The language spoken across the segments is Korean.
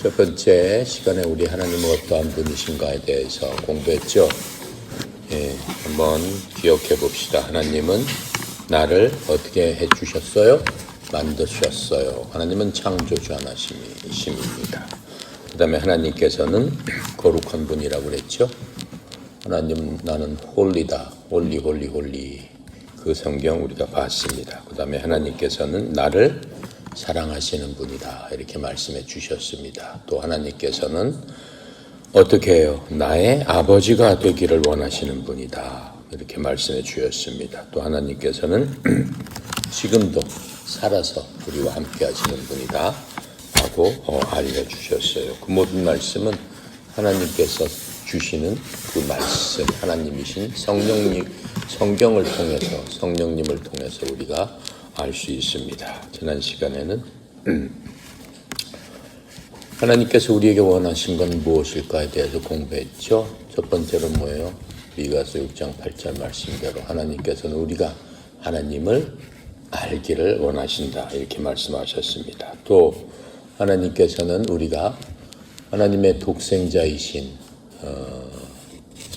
첫 번째 시간에 우리 하나님은 어떠한 분이신가에 대해서 공부했죠. 한번 기억해 봅시다. 하나님은 나를 어떻게 해주셨어요? 만드셨어요. 하나님은 창조주 하나님이십니다. 그 다음에 하나님께서는 거룩한 분이라고 그랬죠. 하나님 나는 홀리다. 홀리 그 성경 우리가 봤습니다. 그 다음에 하나님께서는 나를 사랑하시는 분이다 이렇게 말씀해 주셨습니다. 또 하나님께서는 어떻게 해요? 나의 아버지가 되기를 원하시는 분이다 이렇게 말씀해 주셨습니다. 또 하나님께서는 지금도 살아서 우리와 함께 하시는 분이다 하고 알려주셨어요. 그 모든 말씀은 하나님께서 주시는 그 말씀, 하나님이신 성경을 통해서, 성령님을 통해서 우리가 알 수 있습니다. 지난 시간에는 하나님께서 우리에게 원하신 건 무엇일까에 대해서 공부했죠. 첫 번째로 뭐예요? 미가서 6장 8절 말씀대로 하나님께서는 우리가 하나님을 알기를 원하신다 이렇게 말씀하셨습니다. 또 하나님께서는 우리가 하나님의 독생자이신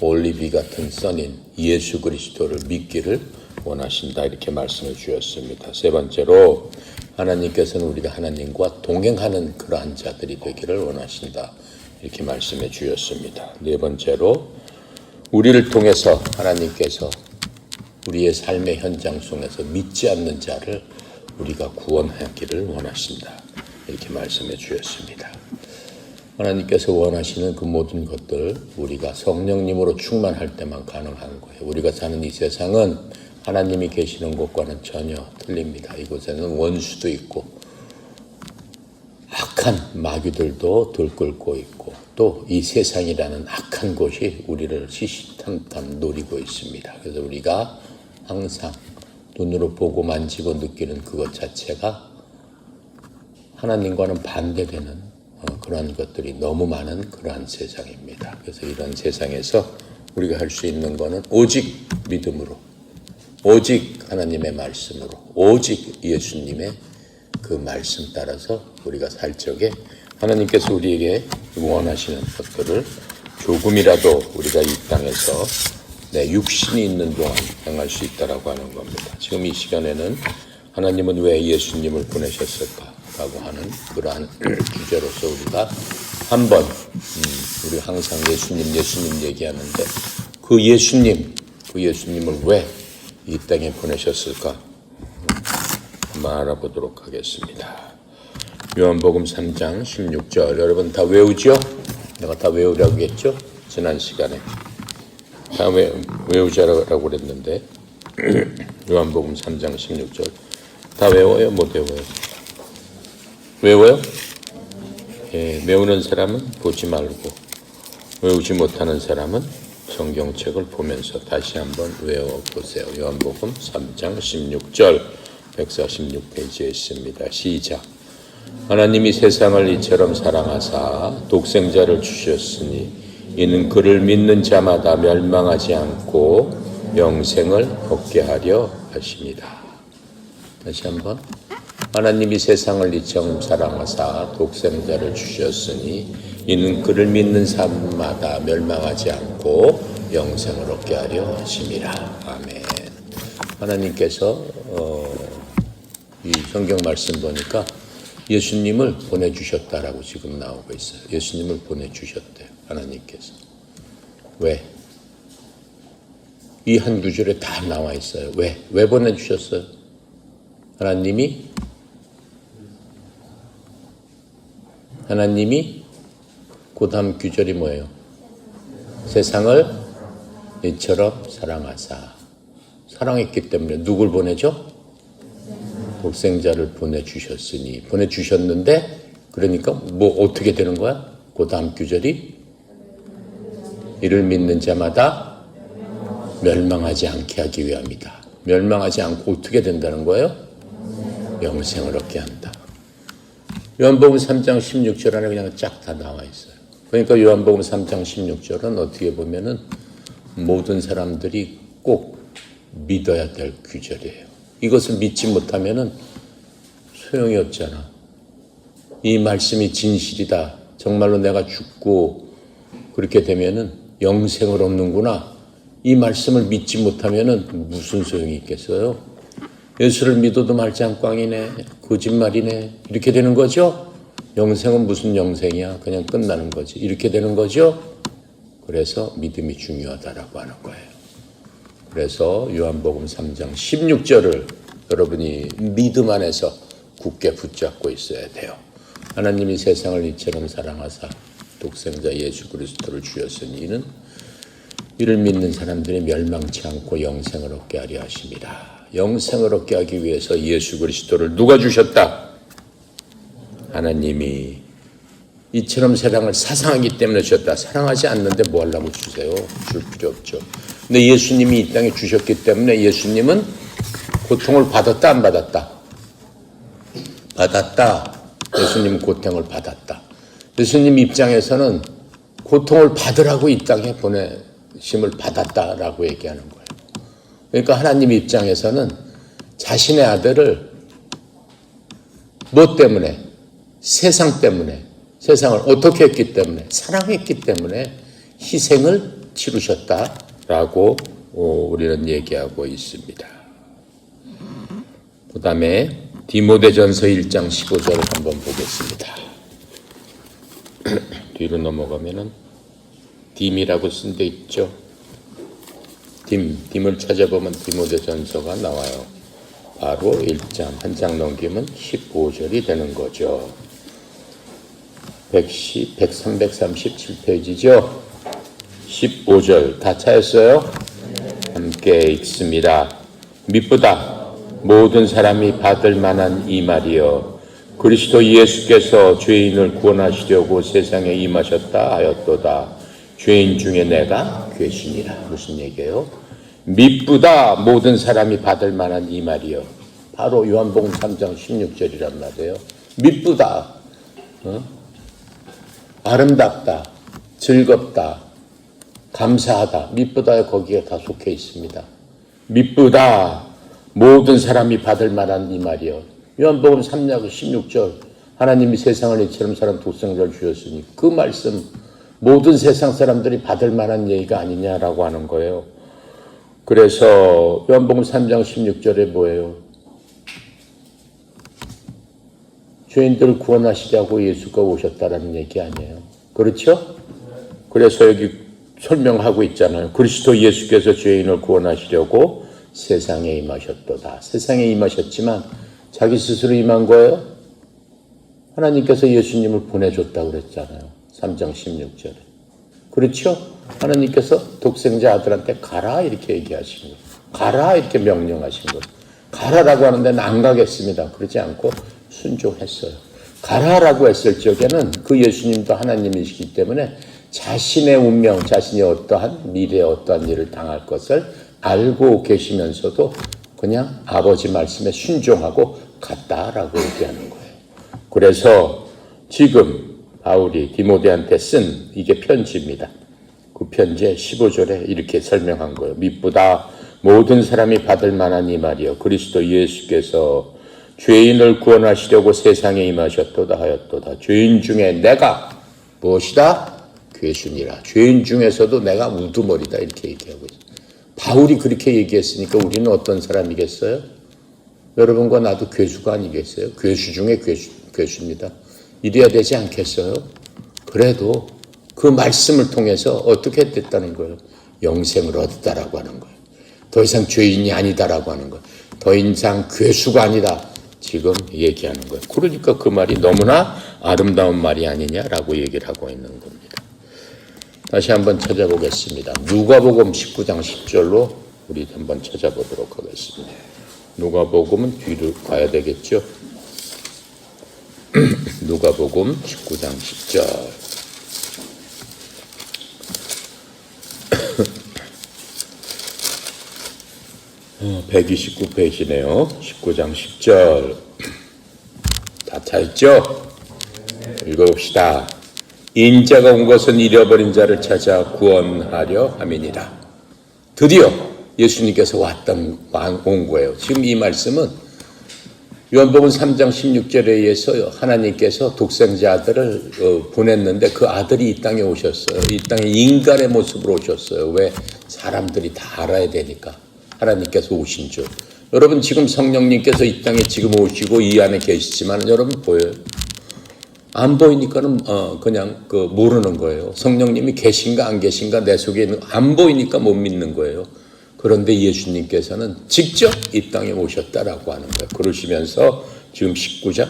올리비 같은 선인 예수 그리스도를 믿기를 원하신다 이렇게 말씀을 주셨습니다. 세 번째로 하나님께서는 우리가 하나님과 동행하는 그러한 자들이 되기를 원하신다 이렇게 말씀해 주셨습니다. 네 번째로 우리를 통해서 하나님께서 우리의 삶의 현장 속에서 믿지 않는 자를 우리가 구원하기를 원하신다 이렇게 말씀해 주셨습니다. 하나님께서 원하시는 그 모든 것들 우리가 성령님으로 충만할 때만 가능한 거예요. 우리가 사는 이 세상은 하나님이 계시는 곳과는 전혀 틀립니다. 이곳에는 원수도 있고 악한 마귀들도 들끓고 있고 또 이 세상이라는 악한 곳이 우리를 시시탄탄 노리고 있습니다. 그래서 우리가 항상 눈으로 보고 만지고 느끼는 그것 자체가 하나님과는 반대되는 그러한 것들이 너무 많은 그러한 세상입니다. 그래서 이런 세상에서 우리가 할 수 있는 것은 오직 믿음으로, 오직 하나님의 말씀으로, 오직 예수님의 그 말씀 따라서 우리가 살 적에 하나님께서 우리에게 원하시는 것들을 조금이라도 우리가 이 땅에서 내 육신이 있는 동안 행할 수 있다라고 하는 겁니다. 지금 이 시간에는 하나님은 왜 예수님을 보내셨을까라고 하는 그러한 주제로서 우리가 한번 우리 항상 예수님 얘기하는데 그 예수님을 왜 이 땅에 보내셨을까 한번 알아보도록 하겠습니다. 요한복음 3장 16절 여러분 다 외우죠? 내가 다 외우라고 했죠? 지난 시간에 다 외우자라고 그랬는데 요한복음 3장 16절 다 외워요? 못 외워요? 외워요? 예, 외우는 사람은 보지 말고 외우지 못하는 사람은 성경책을 보면서 다시 한번 외워보세요. 요한복음 3장 16절 146페이지에 있습니다. 시작. 하나님이 세상을 이처럼 사랑하사 독생자를 주셨으니 이는 그를 믿는 자마다 멸망하지 않고 영생을 얻게 하려 하십니다. 다시 한번. 하나님이 세상을 이처럼 사랑하사 독생자를 주셨으니 이는 그를 믿는 사람마다 멸망하지 않고 영생을 얻게 하려 하심이라. 아멘. 하나님께서 이 성경 말씀 보니까 예수님을 보내주셨다라고 지금 나오고 있어요. 예수님을 보내주셨대요. 하나님께서. 왜? 이 한 구절에 다 나와 있어요. 왜? 왜 보내주셨어요? 하나님이 그 다음 구절이 뭐예요? 세상을 이처럼 사랑하사. 사랑했기 때문에 누굴 보내죠? 독생자를 보내주셨는데 그러니까 뭐 어떻게 되는 거야? 그 다음 구절이 이를 믿는 자마다 멸망하지 않게 하기 위함이다. 멸망하지 않고 어떻게 된다는 거예요? 영생을 얻게 한다. 요한복음 3장 16절 안에 그냥 쫙 다 나와 있어요. 그러니까 요한복음 3장 16절은 어떻게 보면은 모든 사람들이 꼭 믿어야 될 구절이에요. 이것을 믿지 못하면은 소용이 없잖아. 이 말씀이 진실이다. 정말로 내가 죽고 그렇게 되면은 영생을 얻는구나. 이 말씀을 믿지 못하면은 무슨 소용이 있겠어요? 예수를 믿어도 말짱꽝이네, 거짓말이네, 이렇게 되는 거죠? 영생은 무슨 영생이야? 그냥 끝나는 거지. 이렇게 되는 거죠? 그래서 믿음이 중요하다라고 하는 거예요. 그래서 요한복음 3장 16절을 여러분이 믿음 안에서 굳게 붙잡고 있어야 돼요. 하나님이 세상을 이처럼 사랑하사 독생자 예수 그리스도를 주셨으니 이는 이를 믿는 사람들이 멸망치 않고 영생을 얻게 하려 하십니다. 영생을 얻게 하기 위해서 예수 그리스도를 누가 주셨다? 하나님이 이처럼 세상을 사랑하기 때문에 주셨다. 사랑하지 않는데 뭐 하려고 주세요? 줄 필요 없죠. 근데 예수님이 이 땅에 주셨기 때문에 예수님은 고통을 받았다 안 받았다? 받았다. 예수님은 고통을 받았다. 예수님 입장에서는 고통을 받으라고 이 땅에 보내심을 받았다라고 얘기하는 거예요. 그러니까 하나님 입장에서는 자신의 아들을 뭐 때문에? 세상 때문에, 세상을 어떻게 했기 때문에, 사랑했기 때문에 희생을 치르셨다라고 우리는 얘기하고 있습니다. 그 다음에 디모데전서 1장 15절을 한번 보겠습니다. 뒤로 넘어가면은 딤이라고 쓴 데 있죠. 딤을 찾아보면 디모데전서가 나와요. 바로 1장, 한 장 넘기면 15절이 되는 거죠. 337페이지죠. 15절 다 찾았어요? 함께 읽습니다. 미쁘다 모든 사람이 받을 만한 이 말이여 그리스도 예수께서 죄인을 구원하시려고 세상에 임하셨다 하였도다. 죄인 중에 내가 괴신이라. 무슨 얘기예요? 미쁘다 모든 사람이 받을 만한 이 말이여. 바로 요한복음 3장 16절이란 말이에요. 미쁘다, 아름답다, 즐겁다, 감사하다. 미쁘다에 거기에 다 속해 있습니다. 미쁘다 모든 사람이 받을 만한 이 말이여. 요한복음 3장 16절 하나님이 세상을 이처럼 사랑 독생자를 주셨으니 그 말씀 모든 세상 사람들이 받을 만한 얘기가 아니냐라고 하는 거예요. 그래서 요한복음 3장 16절에 뭐예요? 죄인들을 구원하시자고 예수가 오셨다라는 얘기 아니에요. 그렇죠? 그래서 여기 설명하고 있잖아요. 그리스도 예수께서 죄인을 구원하시려고 세상에 임하셨도다. 세상에 임하셨지만 자기 스스로 임한 거예요? 하나님께서 예수님을 보내줬다고 그랬잖아요. 3장 16절에. 그렇죠? 하나님께서 독생자 아들한테 가라 이렇게 얘기하신 거예요. 가라 이렇게 명령하신 거예요. 가라라고 하는데 안 가겠습니다. 그러지 않고 순종했어요. 가라라고 했을 적에는 그 예수님도 하나님이시기 때문에 자신의 운명, 자신이 어떠한 미래에 어떠한 일을 당할 것을 알고 계시면서도 그냥 아버지 말씀에 순종하고 갔다라고 얘기하는 거예요. 그래서 지금 바울이 디모데한테 쓴 이게 편지입니다. 그 편지에 15절에 이렇게 설명한 거예요. 미쁘다 모든 사람이 받을 만한 이 말이요 그리스도 예수께서 죄인을 구원하시려고 세상에 임하셨도다 하였도다. 죄인 중에 내가 무엇이다? 괴순이라. 죄인 중에서도 내가 우두머리다 이렇게 얘기하고 있어요. 바울이 그렇게 얘기했으니까 우리는 어떤 사람이겠어요? 여러분과 나도 괴수가 아니겠어요? 괴수 중에 괴수입니다. 이래야 되지 않겠어요? 그래도 그 말씀을 통해서 어떻게 됐다는 거예요? 영생을 얻었다라고 하는 거예요. 더 이상 죄인이 아니다라고 하는 거예요. 더 이상 괴수가 아니다. 지금 얘기하는 거예요. 그러니까 그 말이 너무나 아름다운 말이 아니냐라고 얘기를 하고 있는 겁니다. 다시 한번 찾아보겠습니다. 누가복음 19장 10절로 우리 한번 찾아보도록 하겠습니다. 누가복음은 뒤로 가야 되겠죠? 누가복음 19장 10절. 129페이지네요. 19장 10절. 다 차있죠? 읽어봅시다. 인자가 온 것은 잃어버린 자를 찾아 구원하려 함이니라. 드디어 예수님께서 온 거예요. 지금 이 말씀은 요한복음 3장 16절에 의해서 하나님께서 독생자 아들을 보냈는데 그 아들이 이 땅에 오셨어요. 이 땅에 인간의 모습으로 오셨어요. 왜? 사람들이 다 알아야 되니까. 하나님께서 오신 줄. 여러분 지금 성령님께서 이 땅에 지금 오시고 이 안에 계시지만 여러분 보여요? 안 보이니까는 그냥 모르는 거예요. 성령님이 계신가 안 계신가 내 속에 있는 안 보이니까 못 믿는 거예요. 그런데 예수님께서는 직접 이 땅에 오셨다라고 하는 거예요. 그러시면서 지금 19장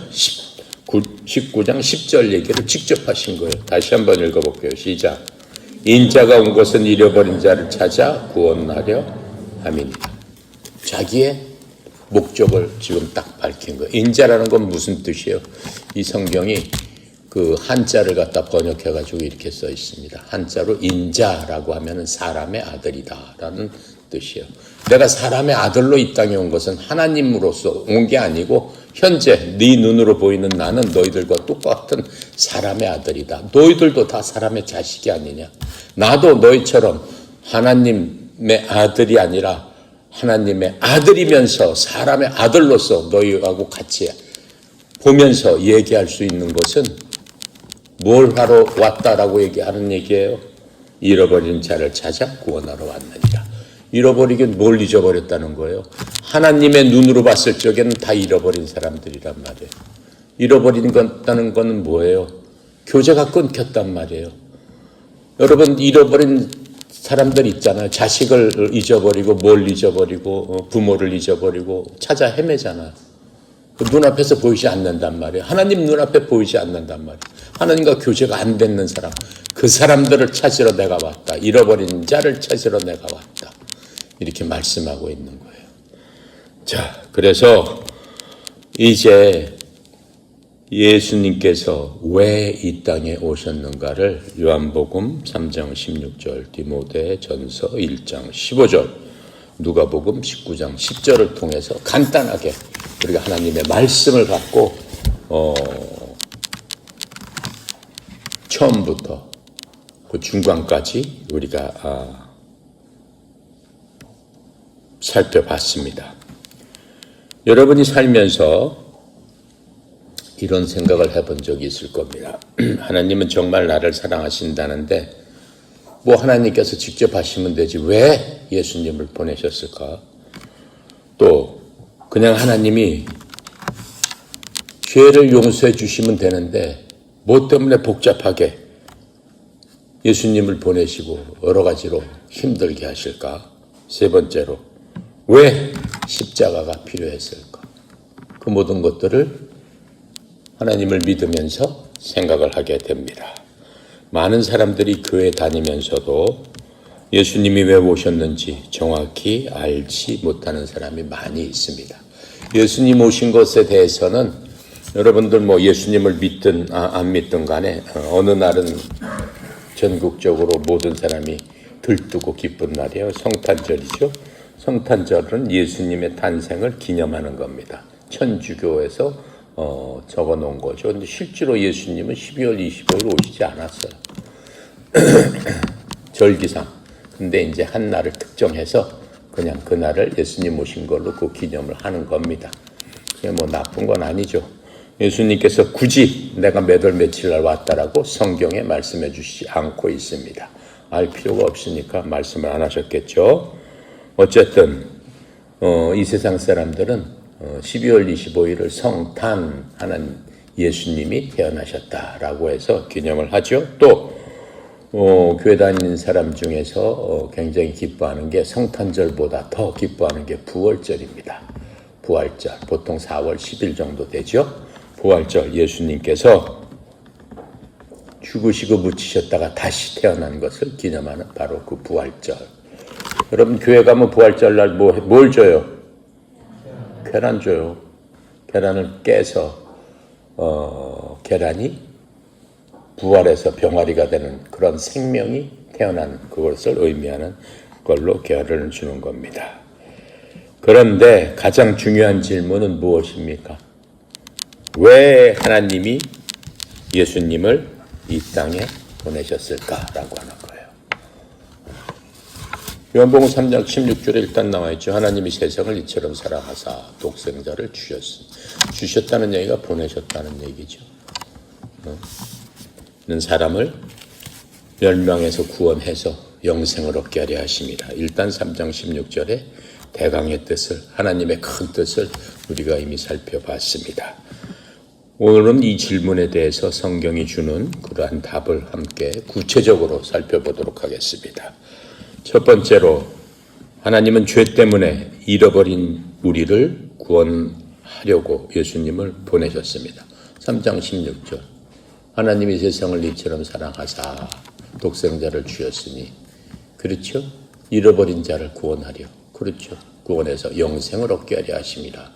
10절 얘기를 직접 하신 거예요. 다시 한번 읽어볼게요. 시작. 인자가 온 것은 잃어버린 자를 찾아 구원하려 함이니라. 자기의 목적을 지금 딱 밝힌 거예요. 인자라는 건 무슨 뜻이에요? 이 성경이 그 한자를 갖다 번역해가지고 이렇게 써 있습니다. 한자로 인자라고 하면은 사람의 아들이다라는 뜻이에요. 내가 사람의 아들로 이 땅에 온 것은 하나님으로서 온 게 아니고 현재 네 눈으로 보이는 나는 너희들과 똑같은 사람의 아들이다. 너희들도 다 사람의 자식이 아니냐. 나도 너희처럼 하나님의 아들이 아니라 하나님의 아들이면서 사람의 아들로서 너희하고 같이 보면서 얘기할 수 있는 것은 뭘 하러 왔다라고 얘기하는 얘기예요. 잃어버린 자를 찾아 구원하러 왔느니라. 잃어버리긴 뭘 잊어버렸다는 거예요. 하나님의 눈으로 봤을 적에는 다 잃어버린 사람들이란 말이에요. 잃어버린 것다는 거는 뭐예요? 교제가 끊겼단 말이에요. 여러분 잃어버린 사람들 있잖아요. 자식을 잊어버리고 뭘 잊어버리고 부모를 잊어버리고 찾아 헤매잖아요. 눈앞에서 보이지 않는단 말이에요. 하나님 눈앞에 보이지 않는단 말이에요. 하나님과 교제가 안 되는 사람, 그 사람들을 찾으러 내가 왔다. 잃어버린 자를 찾으러 내가 왔다. 이렇게 말씀하고 있는 거예요. 자, 그래서 이제 예수님께서 왜 이 땅에 오셨는가를 요한복음 3장 16절, 디모데전서 1장 15절, 누가복음 19장 10절을 통해서 간단하게 우리가 하나님의 말씀을 갖고 처음부터 그 중간까지 우리가 살펴봤습니다. 여러분이 살면서 이런 생각을 해본 적이 있을 겁니다. 하나님은 정말 나를 사랑하신다는데 뭐 하나님께서 직접 하시면 되지 왜 예수님을 보내셨을까? 또 그냥 하나님이 죄를 용서해 주시면 되는데 뭐 때문에 복잡하게 예수님을 보내시고 여러 가지로 힘들게 하실까? 세 번째로 왜 십자가가 필요했을까? 그 모든 것들을 하나님을 믿으면서 생각을 하게 됩니다. 많은 사람들이 교회 다니면서도 예수님이 왜 오셨는지 정확히 알지 못하는 사람이 많이 있습니다. 예수님 오신 것에 대해서는 여러분들 뭐 예수님을 믿든 안 믿든 간에 어느 날은 전국적으로 모든 사람이 들뜨고 기쁜 날이에요. 성탄절이죠. 성탄절은 예수님의 탄생을 기념하는 겁니다. 천주교에서 적어 놓은 거죠. 근데 실제로 예수님은 12월 25일 오시지 않았어요. 절기상. 근데 이제 한 날을 특정해서 그냥 그 날을 예수님 오신 걸로 그 기념을 하는 겁니다. 그게 뭐 나쁜 건 아니죠. 예수님께서 굳이 내가 몇 월 며칠 날 왔다라고 성경에 말씀해 주시지 않고 있습니다. 알 필요가 없으니까 말씀을 안 하셨겠죠. 어쨌든 이 세상 사람들은 12월 25일을 성탄하는 예수님이 태어나셨다라고 해서 기념을 하죠. 또 교회 다니는 사람 중에서 굉장히 기뻐하는 게 성탄절보다 더 기뻐하는 게 부활절입니다. 부활절 보통 4월 10일 정도 되죠. 부활절 예수님께서 죽으시고 묻히셨다가 다시 태어난 것을 기념하는 바로 그 부활절. 여러분 교회 가면 부활절날 뭘 줘요? 계란 줘요. 계란을 깨서 계란이 부활해서 병아리가 되는 그런 생명이 태어난 그것을 의미하는 걸로 계란을 주는 겁니다. 그런데 가장 중요한 질문은 무엇입니까? 왜 하나님이 예수님을 이 땅에 보내셨을까라고 하는 거예요. 요한복음 3장 16절에 일단 나와 있죠. 하나님이 세상을 이처럼 사랑하사 독생자를 주셨다는 얘기가 보내셨다는 얘기죠. 는 사람을 멸망에서 구원해서 영생을 얻게 하려 하심이라. 일단 3장 16절에 대강의 뜻을, 하나님의 큰 뜻을 우리가 이미 살펴봤습니다. 오늘은 이 질문에 대해서 성경이 주는 그러한 답을 함께 구체적으로 살펴보도록 하겠습니다. 첫 번째로, 하나님은 죄 때문에 잃어버린 우리를 구원하려고 예수님을 보내셨습니다. 3장 16절. 하나님이 세상을 이처럼 사랑하사 독생자를 주셨으니, 그렇죠? 잃어버린 자를 구원하려, 그렇죠? 구원해서 영생을 얻게 하려 하심이라.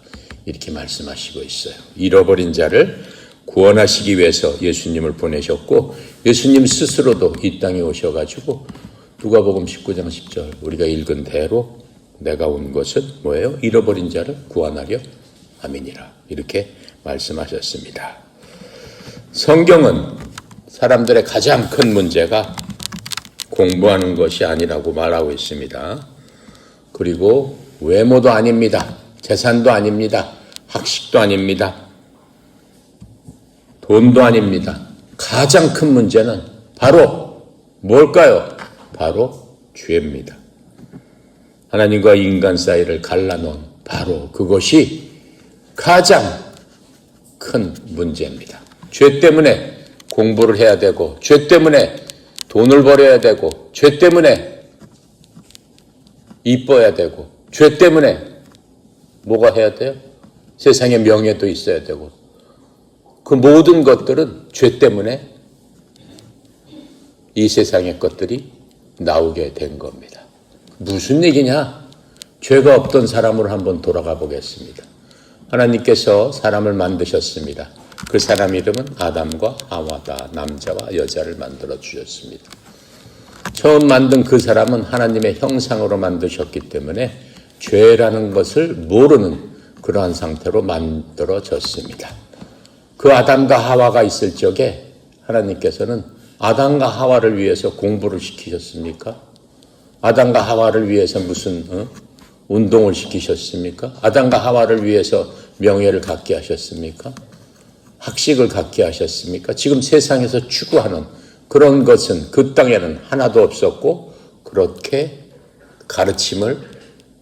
이렇게 말씀하시고 있어요. 잃어버린 자를 구원하시기 위해서 예수님을 보내셨고, 예수님 스스로도 이 땅에 오셔가지고 누가복음 19장 10절 우리가 읽은 대로 내가 온 것은 뭐예요? 잃어버린 자를 구원하려 함이니라. 이렇게 말씀하셨습니다. 성경은 사람들의 가장 큰 문제가 공부하는 것이 아니라고 말하고 있습니다. 그리고 외모도 아닙니다. 재산도 아닙니다. 학식도 아닙니다. 돈도 아닙니다. 가장 큰 문제는 바로 뭘까요? 바로 죄입니다. 하나님과 인간 사이를 갈라놓은 바로 그것이 가장 큰 문제입니다. 죄 때문에 공부를 해야 되고, 죄 때문에 돈을 벌어야 되고, 죄 때문에 이뻐야 되고, 죄 때문에 뭐가 해야 돼요? 세상에 명예도 있어야 되고, 그 모든 것들은 죄 때문에 이 세상의 것들이 나오게 된 겁니다. 무슨 얘기냐? 죄가 없던 사람으로 한번 돌아가 보겠습니다. 하나님께서 사람을 만드셨습니다. 그 사람 이름은 아담과 하와다. 남자와 여자를 만들어 주셨습니다. 처음 만든 그 사람은 하나님의 형상으로 만드셨기 때문에 죄라는 것을 모르는 그러한 상태로 만들어졌습니다. 그 아담과 하와가 있을 적에 하나님께서는 아담과 하와를 위해서 공부를 시키셨습니까? 아담과 하와를 위해서 무슨 운동을 시키셨습니까? 아담과 하와를 위해서 명예를 갖게 하셨습니까? 학식을 갖게 하셨습니까? 지금 세상에서 추구하는 그런 것은 그 땅에는 하나도 없었고 그렇게 가르침을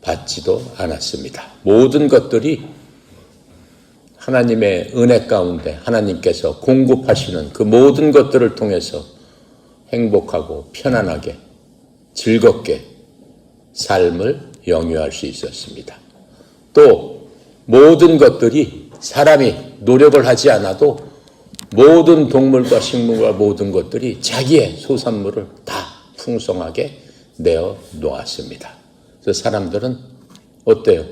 받지도 않았습니다. 모든 것들이 하나님의 은혜 가운데 하나님께서 공급하시는 그 모든 것들을 통해서 행복하고 편안하게 즐겁게 삶을 영위할 수 있었습니다. 또 모든 것들이 사람이 노력을 하지 않아도 모든 동물과 식물과 모든 것들이 자기의 소산물을 다 풍성하게 내어 놓았습니다. 그래서 사람들은 어때요?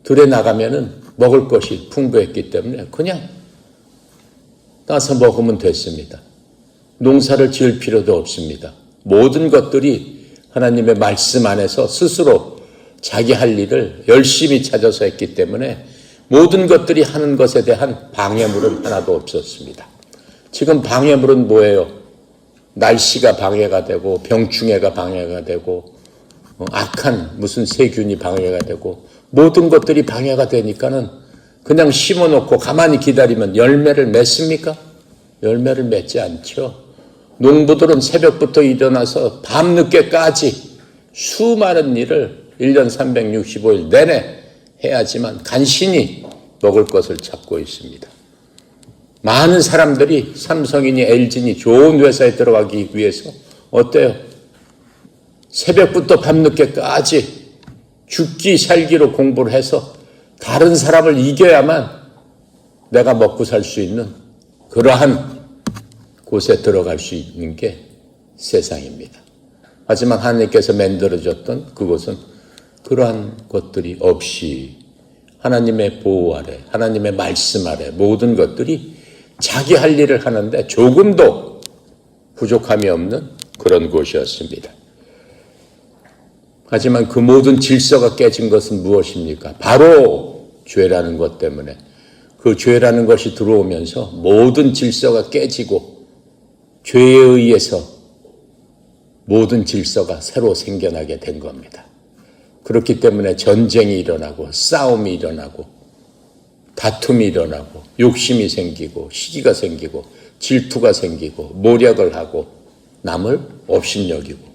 들에 나가면은 먹을 것이 풍부했기 때문에 그냥 따서 먹으면 됐습니다. 농사를 지을 필요도 없습니다. 모든 것들이 하나님의 말씀 안에서 스스로 자기 할 일을 열심히 찾아서 했기 때문에 모든 것들이 하는 것에 대한 방해물은 하나도 없었습니다. 지금 방해물은 뭐예요? 날씨가 방해가 되고 병충해가 방해가 되고 악한 무슨 세균이 방해가 되고 모든 것들이 방해가 되니까는 그냥 심어놓고 가만히 기다리면 열매를 맺습니까? 열매를 맺지 않죠. 농부들은 새벽부터 일어나서 밤늦게까지 수많은 일을 1년 365일 내내 해야지만 간신히 먹을 것을 찾고 있습니다. 많은 사람들이 삼성이니 LG니 좋은 회사에 들어가기 위해서 어때요? 새벽부터 밤늦게까지 죽기 살기로 공부를 해서 다른 사람을 이겨야만 내가 먹고 살 수 있는 그러한 곳에 들어갈 수 있는 게 세상입니다. 하지만 하나님께서 만들어줬던 그곳은 그러한 것들이 없이 하나님의 보호 아래, 하나님의 말씀 아래 모든 것들이 자기 할 일을 하는데 조금도 부족함이 없는 그런 곳이었습니다. 하지만 그 모든 질서가 깨진 것은 무엇입니까? 바로 죄라는 것 때문에 그 죄라는 것이 들어오면서 모든 질서가 깨지고 죄에 의해서 모든 질서가 새로 생겨나게 된 겁니다. 그렇기 때문에 전쟁이 일어나고 싸움이 일어나고 다툼이 일어나고 욕심이 생기고 시기가 생기고 질투가 생기고 모략을 하고 남을 업신여기고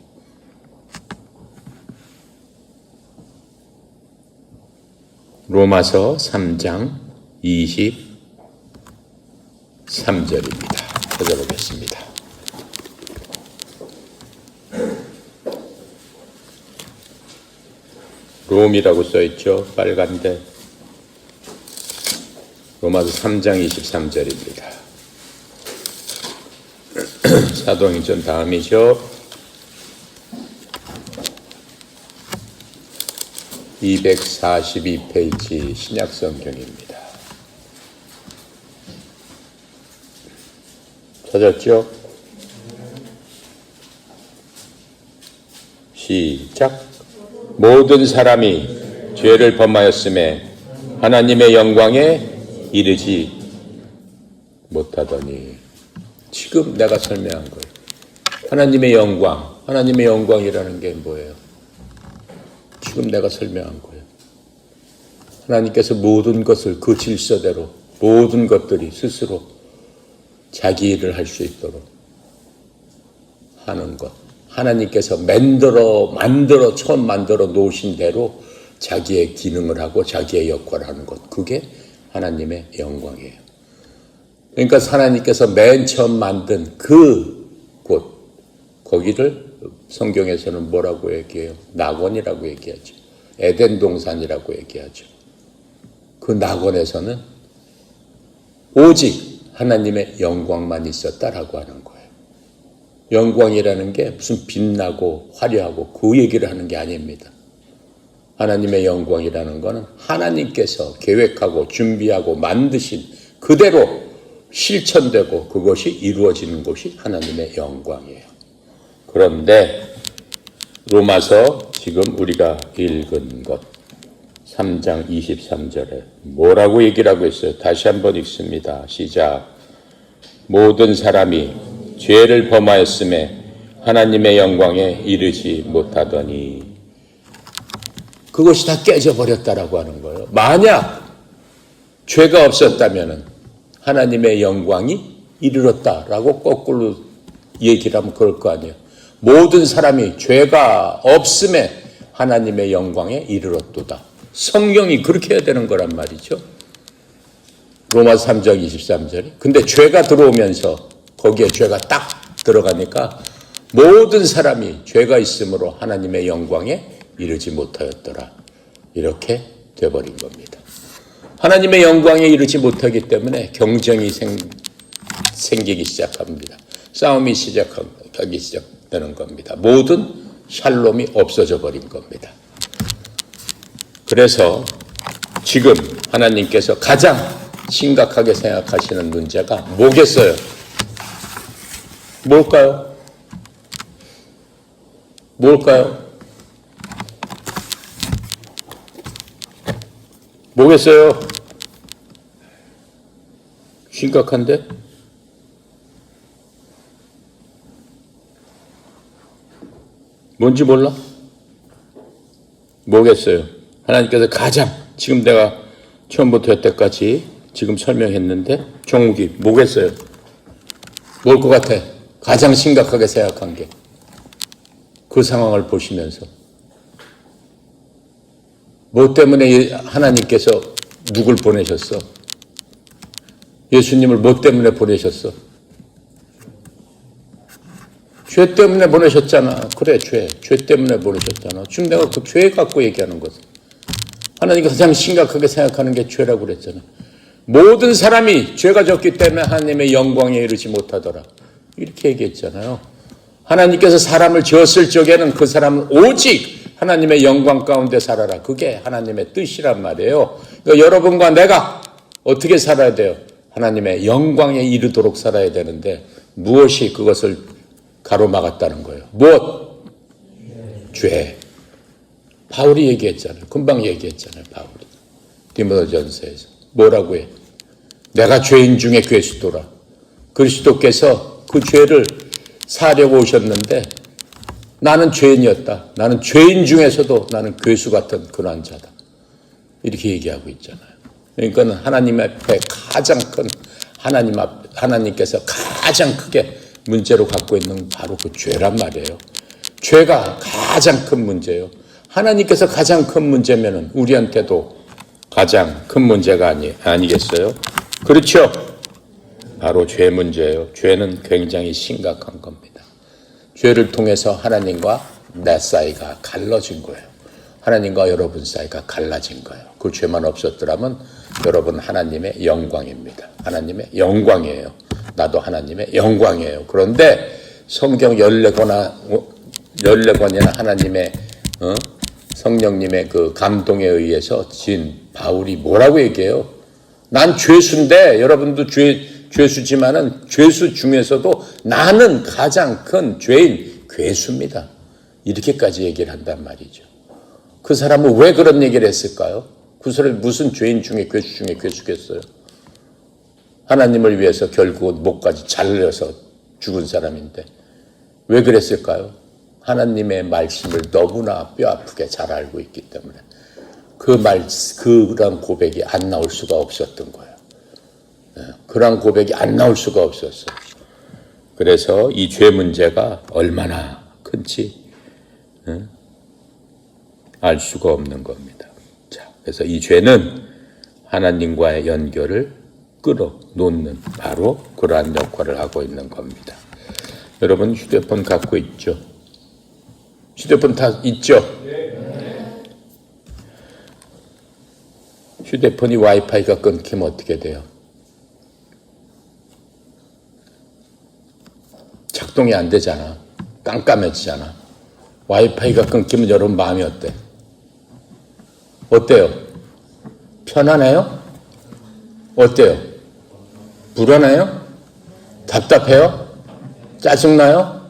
로마서 3장 23절입니다. 찾아보겠습니다. 롬이라고 써있죠. 빨간데 로마서 3장 23절입니다. 사도행전 다음이죠. 242페이지 신약성경입니다. 찾았죠? 시작. 모든 사람이 죄를 범하였음에 하나님의 영광에 이르지 못하더니, 지금 내가 설명한 거예요. 하나님의 영광, 하나님의 영광이라는 게 뭐예요? 지금 내가 설명한 거예요. 하나님께서 모든 것을 그 질서대로 모든 것들이 스스로 자기 일을 할 수 있도록 하는 것. 하나님께서 처음 만들어 놓으신 대로 자기의 기능을 하고 자기의 역할을 하는 것. 그게 하나님의 영광이에요. 그러니까 하나님께서 맨 처음 만든 그 곳, 거기를 성경에서는 뭐라고 얘기해요? 낙원이라고 얘기하죠. 에덴 동산이라고 얘기하죠. 그 낙원에서는 오직 하나님의 영광만 있었다라고 하는 거예요. 영광이라는 게 무슨 빛나고 화려하고 그 얘기를 하는 게 아닙니다. 하나님의 영광이라는 것은 하나님께서 계획하고 준비하고 만드신 그대로 실천되고 그것이 이루어지는 곳이 하나님의 영광이에요. 그런데 로마서 지금 우리가 읽은 것 3장 23절에 뭐라고 얘기를 하고 있어요? 다시 한번 읽습니다. 시작. 모든 사람이 죄를 범하였음에 하나님의 영광에 이르지 못하더니, 그것이 다 깨져버렸다라고 하는 거예요. 만약 죄가 없었다면 하나님의 영광이 이르렀다라고 거꾸로 얘기를 하면 그럴 거 아니에요. 모든 사람이 죄가 없음에 하나님의 영광에 이르렀도다. 성경이 그렇게 해야 되는 거란 말이죠. 로마서 3장 23절이. 근데 죄가 들어오면서 거기에 죄가 딱 들어가니까 모든 사람이 죄가 있으므로 하나님의 영광에 이르지 못하였더라. 이렇게 돼버린 겁니다. 하나님의 영광에 이르지 못하기 때문에 경쟁이 생기기 시작합니다. 싸움이 시작하기 시작되는 겁니다. 모든 샬롬이 없어져 버린 겁니다. 그래서 지금 하나님께서 가장 심각하게 생각하시는 문제가 뭐겠어요? 뭘까요? 뭐겠어요? 심각한데? 뭔지 몰라? 뭐겠어요? 하나님께서 가장, 지금 내가 처음부터 여태까지 지금 설명했는데 종목이 뭐겠어요? 뭘 것 같아? 가장 심각하게 생각한 게. 그 상황을 보시면서 뭐 때문에 하나님께서 누굴 보내셨어? 예수님을 뭐 때문에 보내셨어? 죄 때문에 보내셨잖아. 그래, 죄 때문에 보내셨잖아. 지금 내가 그 죄 갖고 얘기하는 거지. 하나님이 가장 심각하게 생각하는 게 죄라고 그랬잖아. 모든 사람이 죄가 졌기 때문에 하나님의 영광에 이르지 못하더라. 이렇게 얘기했잖아요. 하나님께서 사람을 지었을 적에는 그 사람은 오직 하나님의 영광 가운데 살아라. 그게 하나님의 뜻이란 말이에요. 그러니까 여러분과 내가 어떻게 살아야 돼요? 하나님의 영광에 이르도록 살아야 되는데 무엇이 그것을 가로막았다는 거예요? 무엇? 죄. 바울이 얘기했잖아요. 금방 얘기했잖아요. 바울이. 디모데전서에서. 뭐라고 해? 내가 죄인 중에 괴수도라. 그리스도께서 그 죄를 사려고 오셨는데 나는 죄인이었다. 나는 죄인 중에서도 나는 괴수 같은 그러한 자다. 이렇게 얘기하고 있잖아요. 그러니까 하나님 앞에 가장 큰 하나님께서 가장 크게 문제로 갖고 있는 바로 그 죄란 말이에요. 죄가 가장 큰 문제예요. 하나님께서 가장 큰 문제면은 우리한테도 가장 큰 문제가 아니겠어요? 그렇죠? 바로 죄 문제예요. 죄는 굉장히 심각한 겁니다. 죄를 통해서 하나님과 내 사이가 갈라진 거예요. 하나님과 여러분 사이가 갈라진 거예요. 그 죄만 없었더라면 여러분 하나님의 영광입니다. 하나님의 영광이에요. 나도 하나님의 영광이에요. 그런데 성경 14권이나 하나님의 성령님의 그 감동에 의해서 진 바울이 뭐라고 얘기해요? 난 죄수인데 여러분도 죄수지만은 죄수 중에서도 나는 가장 큰 죄인 괴수입니다. 이렇게까지 얘기를 한단 말이죠. 그 사람은 왜 그런 얘기를 했을까요? 그 사람이 무슨 죄인 중에 괴수 중에 괴수겠어요? 하나님을 위해서 결국은 목까지 잘려서 죽은 사람인데 왜 그랬을까요? 하나님의 말씀을 너무나 뼈아프게 잘 알고 있기 때문에 그런 고백이 안 나올 수가 없었던 거예요. 그런 고백이 안 나올 수가 없었어요. 그래서 이 죄 문제가 얼마나 큰지 알 수가 없는 겁니다. 자, 그래서 이 죄는 하나님과의 연결을 끌어놓는 바로 그러한 역할을 하고 있는 겁니다. 여러분 휴대폰 갖고 있죠? 휴대폰 다 있죠? 휴대폰이 와이파이가 끊기면 어떻게 돼요? 작동이 안 되잖아. 깜깜해지잖아. 와이파이가 끊기면 여러분 마음이 어때? 어때요? 편안해요? 어때요? 불안해요? 답답해요? 짜증나요?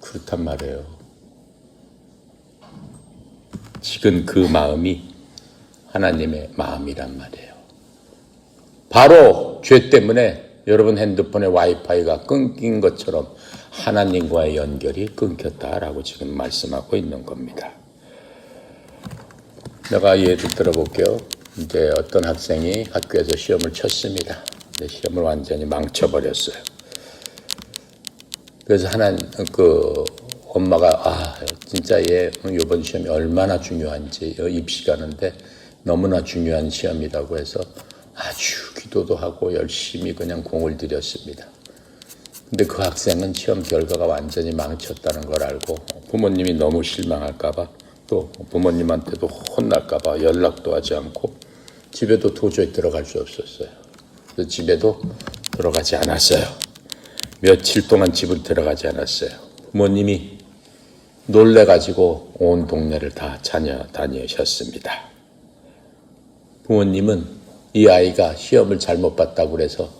그렇단 말이에요. 지금 그 마음이 하나님의 마음이란 말이에요. 바로 죄 때문에 여러분 핸드폰의 와이파이가 끊긴 것처럼 하나님과의 연결이 끊겼다라고 지금 말씀하고 있는 겁니다. 내가 예를 들어볼게요. 이제 어떤 학생이 학교에서 시험을 쳤습니다. 시험을 완전히 망쳐버렸어요. 그래서 엄마가 진짜 얘 이번 시험이 얼마나 중요한지 입시가는데 너무나 중요한 시험이라고 해서 아주 기도도 하고 열심히 그냥 공을 들였습니다. 근데 그 학생은 시험 결과가 완전히 망쳤다는 걸 알고 부모님이 너무 실망할까봐 또 부모님한테도 혼날까봐 연락도 하지 않고 집에도 도저히 들어갈 수 없었어요. 그래서 집에도 들어가지 않았어요. 며칠 동안 집을 들어가지 않았어요. 부모님이 놀래가지고 온 동네를 다 다니셨습니다. 부모님은 이 아이가 시험을 잘못 봤다고 그래서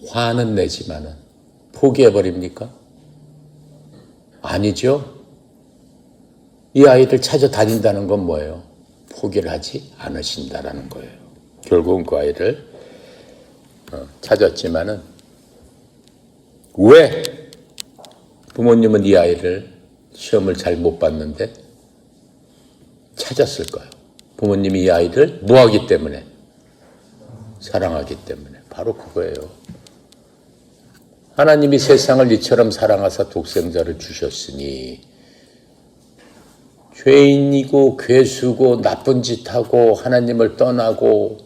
화는 내지만은 포기해버립니까? 아니죠. 이 아이를 찾아다닌다는 건 뭐예요? 포기를 하지 않으신다라는 거예요. 결국은 그 아이를 찾았지만은 왜 부모님은 이 아이를 시험을 잘 못 봤는데 찾았을까요? 부모님이 이 아이를 뭐하기 때문에? 사랑하기 때문에. 바로 그거예요. 하나님이 세상을 이처럼 사랑하사 독생자를 주셨으니 죄인이고 괴수고 나쁜 짓하고 하나님을 떠나고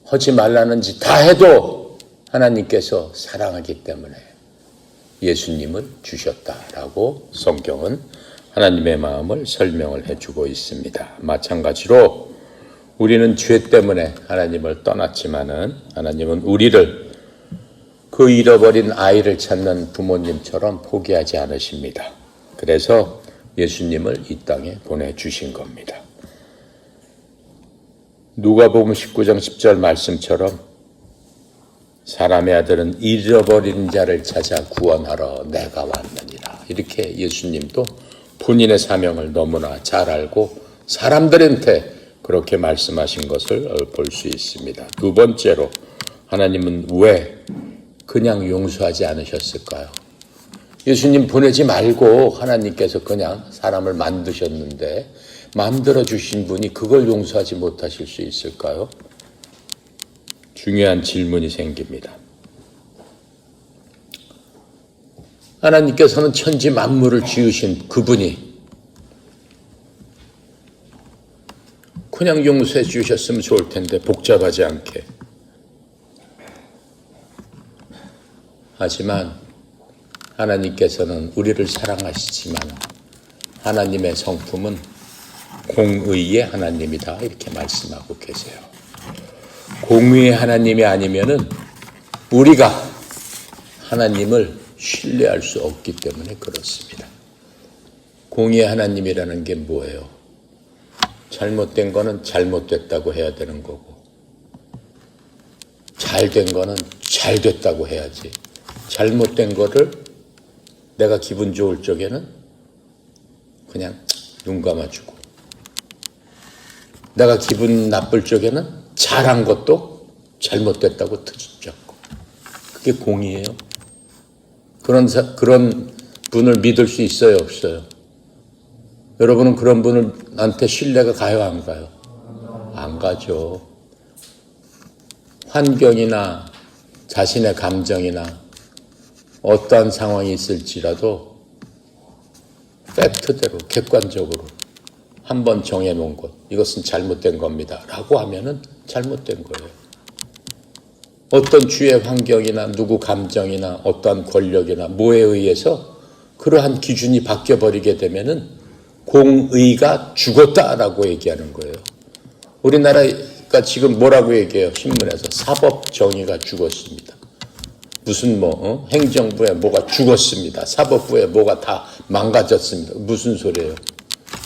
하지 말라는 짓 다 해도 하나님께서 사랑하기 때문에 예수님을 주셨다라고 성경은 하나님의 마음을 설명을 해주고 있습니다. 마찬가지로 우리는 죄 때문에 하나님을 떠났지만은 하나님은 우리를 그 잃어버린 아이를 찾는 부모님처럼 포기하지 않으십니다. 그래서 예수님을 이 땅에 보내주신 겁니다. 누가복음 19장 10절 말씀처럼 사람의 아들은 잃어버린 자를 찾아 구원하러 내가 왔느니라. 이렇게 예수님도 본인의 사명을 너무나 잘 알고 사람들한테 그렇게 말씀하신 것을 볼 수 있습니다. 두 번째로 하나님은 왜 그냥 용서하지 않으셨을까요? 예수님 보내지 말고 하나님께서 그냥 사람을 만드셨는데 만들어 주신 분이 그걸 용서하지 못하실 수 있을까요? 중요한 질문이 생깁니다. 하나님께서는 천지 만물을 지으신 그분이 그냥 용서해 주셨으면 좋을 텐데 복잡하지 않게. 하지만 하나님께서는 우리를 사랑하시지만 하나님의 성품은 공의의 하나님이다 이렇게 말씀하고 계세요. 공의의 하나님이 아니면은 우리가 하나님을 신뢰할 수 없기 때문에 그렇습니다. 공의의 하나님이라는 게 뭐예요? 잘못된 거는 잘못됐다고 해야 되는 거고 잘된 거는 잘됐다고 해야지. 잘못된 거를 내가 기분 좋을 적에는 그냥 눈 감아주고 내가 기분 나쁠 적에는 잘한 것도 잘못됐다고 트집잡고 그게 공의예요. 그런 분을 믿을 수 있어요, 없어요? 여러분은 그런 분한테 신뢰가 가요, 안 가요? 안 가죠. 환경이나 자신의 감정이나 어떠한 상황이 있을지라도 팩트대로 객관적으로 한번 정해놓은 것, 이것은 잘못된 겁니다 라고 하면은 잘못된 거예요. 어떤 주의 환경이나 누구 감정이나 어떠한 권력이나 뭐에 의해서 그러한 기준이 바뀌어버리게 되면은 공의가 죽었다라고 얘기하는 거예요. 우리나라가 지금 뭐라고 얘기해요? 신문에서 사법 정의가 죽었습니다. 무슨 행정부에 뭐가 죽었습니다. 사법부에 뭐가 다 망가졌습니다. 무슨 소리예요?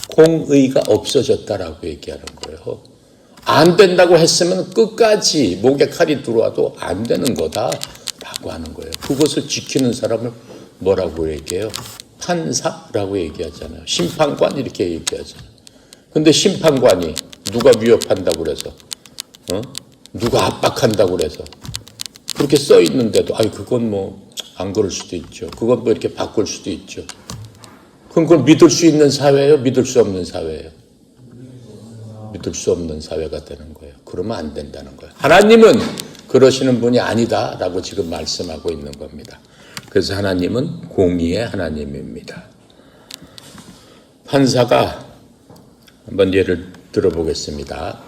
공의가 없어졌다라고 얘기하는 거예요. 안 된다고 했으면 끝까지 목에 칼이 들어와도 안 되는 거다라고 하는 거예요. 그것을 지키는 사람을 뭐라고 얘기해요? 판사라고 얘기하잖아요. 심판관 이렇게 얘기하잖아요. 근데 심판관이 누가 위협한다고 그래서 누가 압박한다고 그래서 그렇게 써 있는데도 그건 뭐 안 그럴 수도 있죠. 그건 뭐 이렇게 바꿀 수도 있죠. 그럼 그걸 믿을 수 있는 사회예요? 믿을 수 없는 사회예요? 믿을 수 없는 사회가 되는 거예요. 그러면 안 된다는 거예요. 하나님은 그러시는 분이 아니다라고 지금 말씀하고 있는 겁니다. 그래서 하나님은 공의의 하나님입니다. 판사가 한번 예를 들어보겠습니다.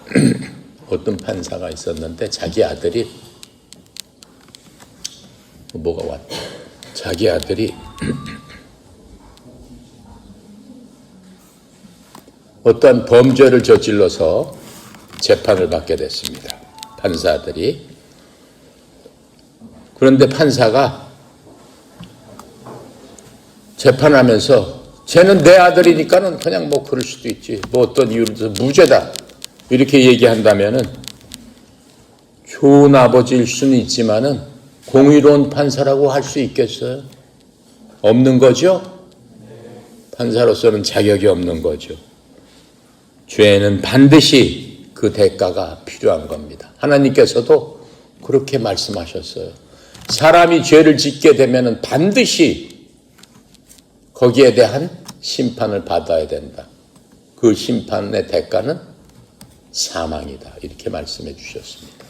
어떤 판사가 있었는데 자기 아들이 뭐가 왔다. 자기 아들이 어떠한 범죄를 저질러서 재판을 받게 됐습니다. 판사들이. 그런데 판사가 재판하면서 쟤는 내 아들이니까는 그냥 뭐 그럴 수도 있지. 뭐 어떤 이유로 들어서 무죄다. 이렇게 얘기한다면은 좋은 아버지일 수는 있지만은 공의로운 판사라고 할 수 있겠어요? 없는 거죠? 판사로서는 자격이 없는 거죠. 죄는 반드시 그 대가가 필요한 겁니다. 하나님께서도 그렇게 말씀하셨어요. 사람이 죄를 짓게 되면 반드시 거기에 대한 심판을 받아야 된다. 그 심판의 대가는 사망이다. 이렇게 말씀해 주셨습니다.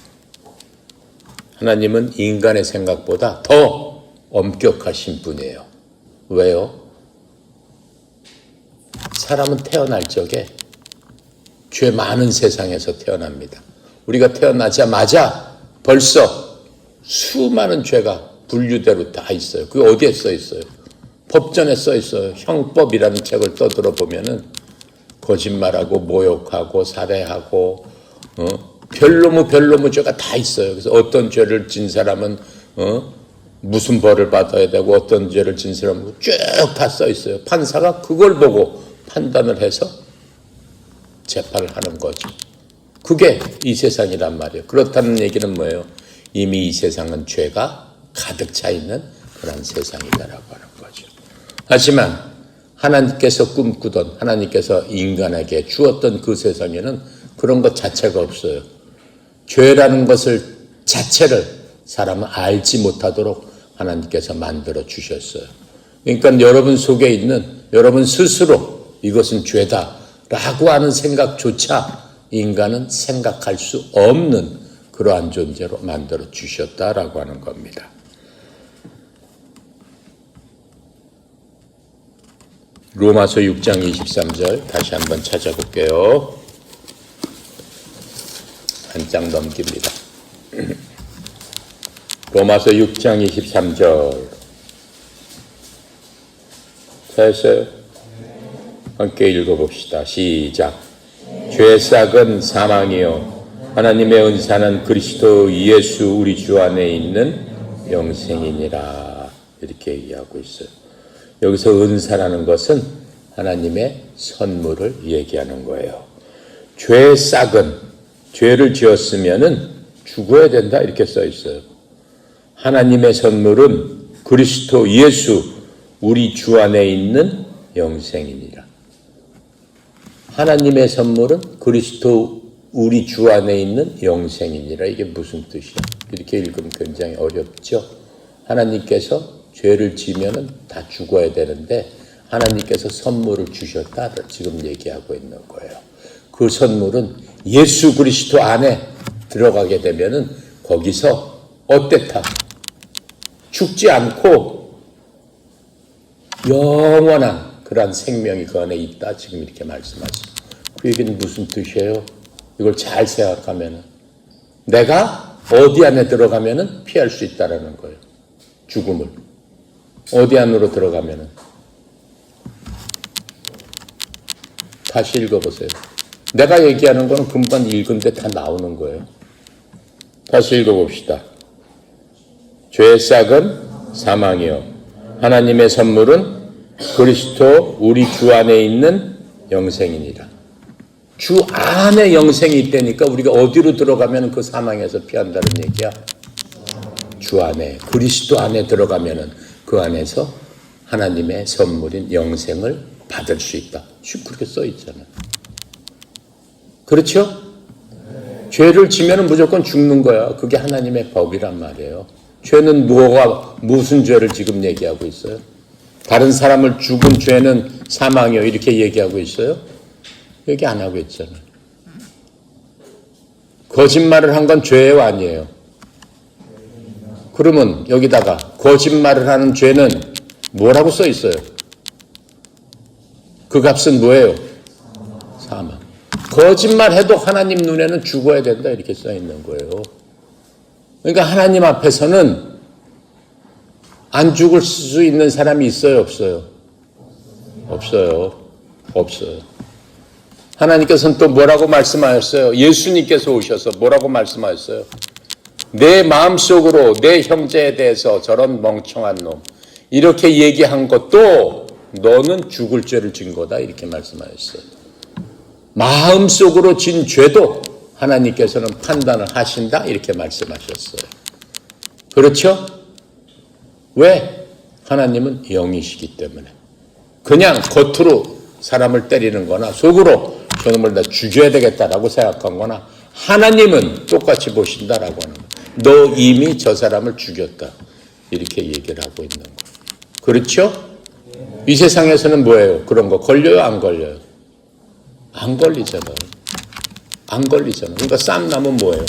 하나님은 인간의 생각보다 더 엄격하신 분이에요. 왜요? 사람은 태어날 적에 죄 많은 세상에서 태어납니다. 우리가 태어나자마자 벌써 수많은 죄가 분류대로 다 있어요. 그게 어디에 써 있어요? 법전에 써 있어요. 형법이라는 책을 떠들어 보면은 거짓말하고 모욕하고 살해하고 별로무 죄가 다 있어요. 그래서 어떤 죄를 진 사람은 무슨 벌을 받아야 되고 어떤 죄를 진 사람은 쭉 다 써 있어요. 판사가 그걸 보고 판단을 해서 재판을 하는 거죠. 그게 이 세상이란 말이에요. 그렇다는 얘기는 뭐예요? 이미 이 세상은 죄가 가득 차 있는 그런 세상이다라고 하는 거죠. 하지만 하나님께서 꿈꾸던 하나님께서 인간에게 주었던 그 세상에는 그런 것 자체가 없어요. 죄라는 것을 자체를 사람은 알지 못하도록 하나님께서 만들어 주셨어요. 그러니까 여러분 속에 있는 여러분 스스로 이것은 죄다라고 하는 생각조차 인간은 생각할 수 없는 그러한 존재로 만들어 주셨다라고 하는 겁니다. 로마서 6장 23절 다시 한번 찾아볼게요. 한 장 넘깁니다. 로마서 6장 23절 찾았어요? 함께 읽어봅시다. 시작. 죄싹은 사망이요 하나님의 은사는 그리스도 예수 우리 주 안에 있는 영생이니라. 이렇게 얘기하고 있어요. 여기서 은사라는 것은 하나님의 선물을 얘기하는 거예요. 죄싹은 죄를 지었으면은 죽어야 된다 이렇게 써 있어요. 하나님의 선물은 그리스도 예수 우리 주 안에 있는 영생이니라. 하나님의 선물은 그리스도 우리 주 안에 있는 영생이니라. 이게 무슨 뜻이야? 이렇게 읽으면 굉장히 어렵죠. 하나님께서 죄를 지면은 다 죽어야 되는데 하나님께서 선물을 주셨다 지금 얘기하고 있는 거예요. 그 선물은 예수 그리스도 안에 들어가게 되면은 거기서 어땠다? 죽지 않고 영원한 그러한 생명이 그 안에 있다 지금 이렇게 말씀하시죠. 그 얘기는 무슨 뜻이에요? 이걸 잘 생각하면은 내가 어디 안에 들어가면은 피할 수 있다라는 거예요. 죽음을. 어디 안으로 들어가면은 다시 읽어보세요. 내가 얘기하는 거는 금방 읽은데 다 나오는 거예요. 다시 읽어봅시다. 죄싹은 사망이요 하나님의 선물은 그리스도 우리 주 안에 있는 영생이니라. 주 안에 영생이 있다니까 우리가 어디로 들어가면 그 사망에서 피한다는 얘기야. 주 안에 그리스도 안에 들어가면은 그 안에서 하나님의 선물인 영생을 받을 수 있다. 그렇게 써 있잖아요. 그렇죠? 죄를 지면은 무조건 죽는 거야. 그게 하나님의 법이란 말이에요. 죄는 무슨 죄를 지금 얘기하고 있어요? 다른 사람을 죽은 죄는 사망이요 이렇게 얘기하고 있어요? 얘기 안 하고 있잖아요. 거짓말을 한 건 죄예요 아니에요? 그러면 여기다가 거짓말을 하는 죄는 뭐라고 써 있어요? 그 값은 뭐예요? 사망. 거짓말해도 하나님 눈에는 죽어야 된다 이렇게 써 있는 거예요. 그러니까 하나님 앞에서는 안 죽을 수 있는 사람이 있어요 없어요? 없어요. 없어요. 하나님께서는 또 뭐라고 말씀하셨어요? 예수님께서 오셔서 뭐라고 말씀하셨어요? 내 마음속으로 내 형제에 대해서 저런 멍청한 놈 이렇게 얘기한 것도 너는 죽을 죄를 진 거다 이렇게 말씀하셨어요. 마음속으로 진 죄도 하나님께서는 판단을 하신다 이렇게 말씀하셨어요. 그렇죠? 왜? 하나님은 영이시기 때문에. 그냥 겉으로 사람을 때리는 거나 속으로 저놈을 다 죽여야 되겠다라고 생각한 거나 하나님은 똑같이 보신다라고 하는 거예요. 너 이미 저 사람을 죽였다. 이렇게 얘기를 하고 있는 거예요. 그렇죠? 이 세상에서는 뭐예요? 그런 거 걸려요? 안 걸려요? 안 걸리잖아요. 안 걸리잖아요. 그러니까 쌈 나면 뭐예요?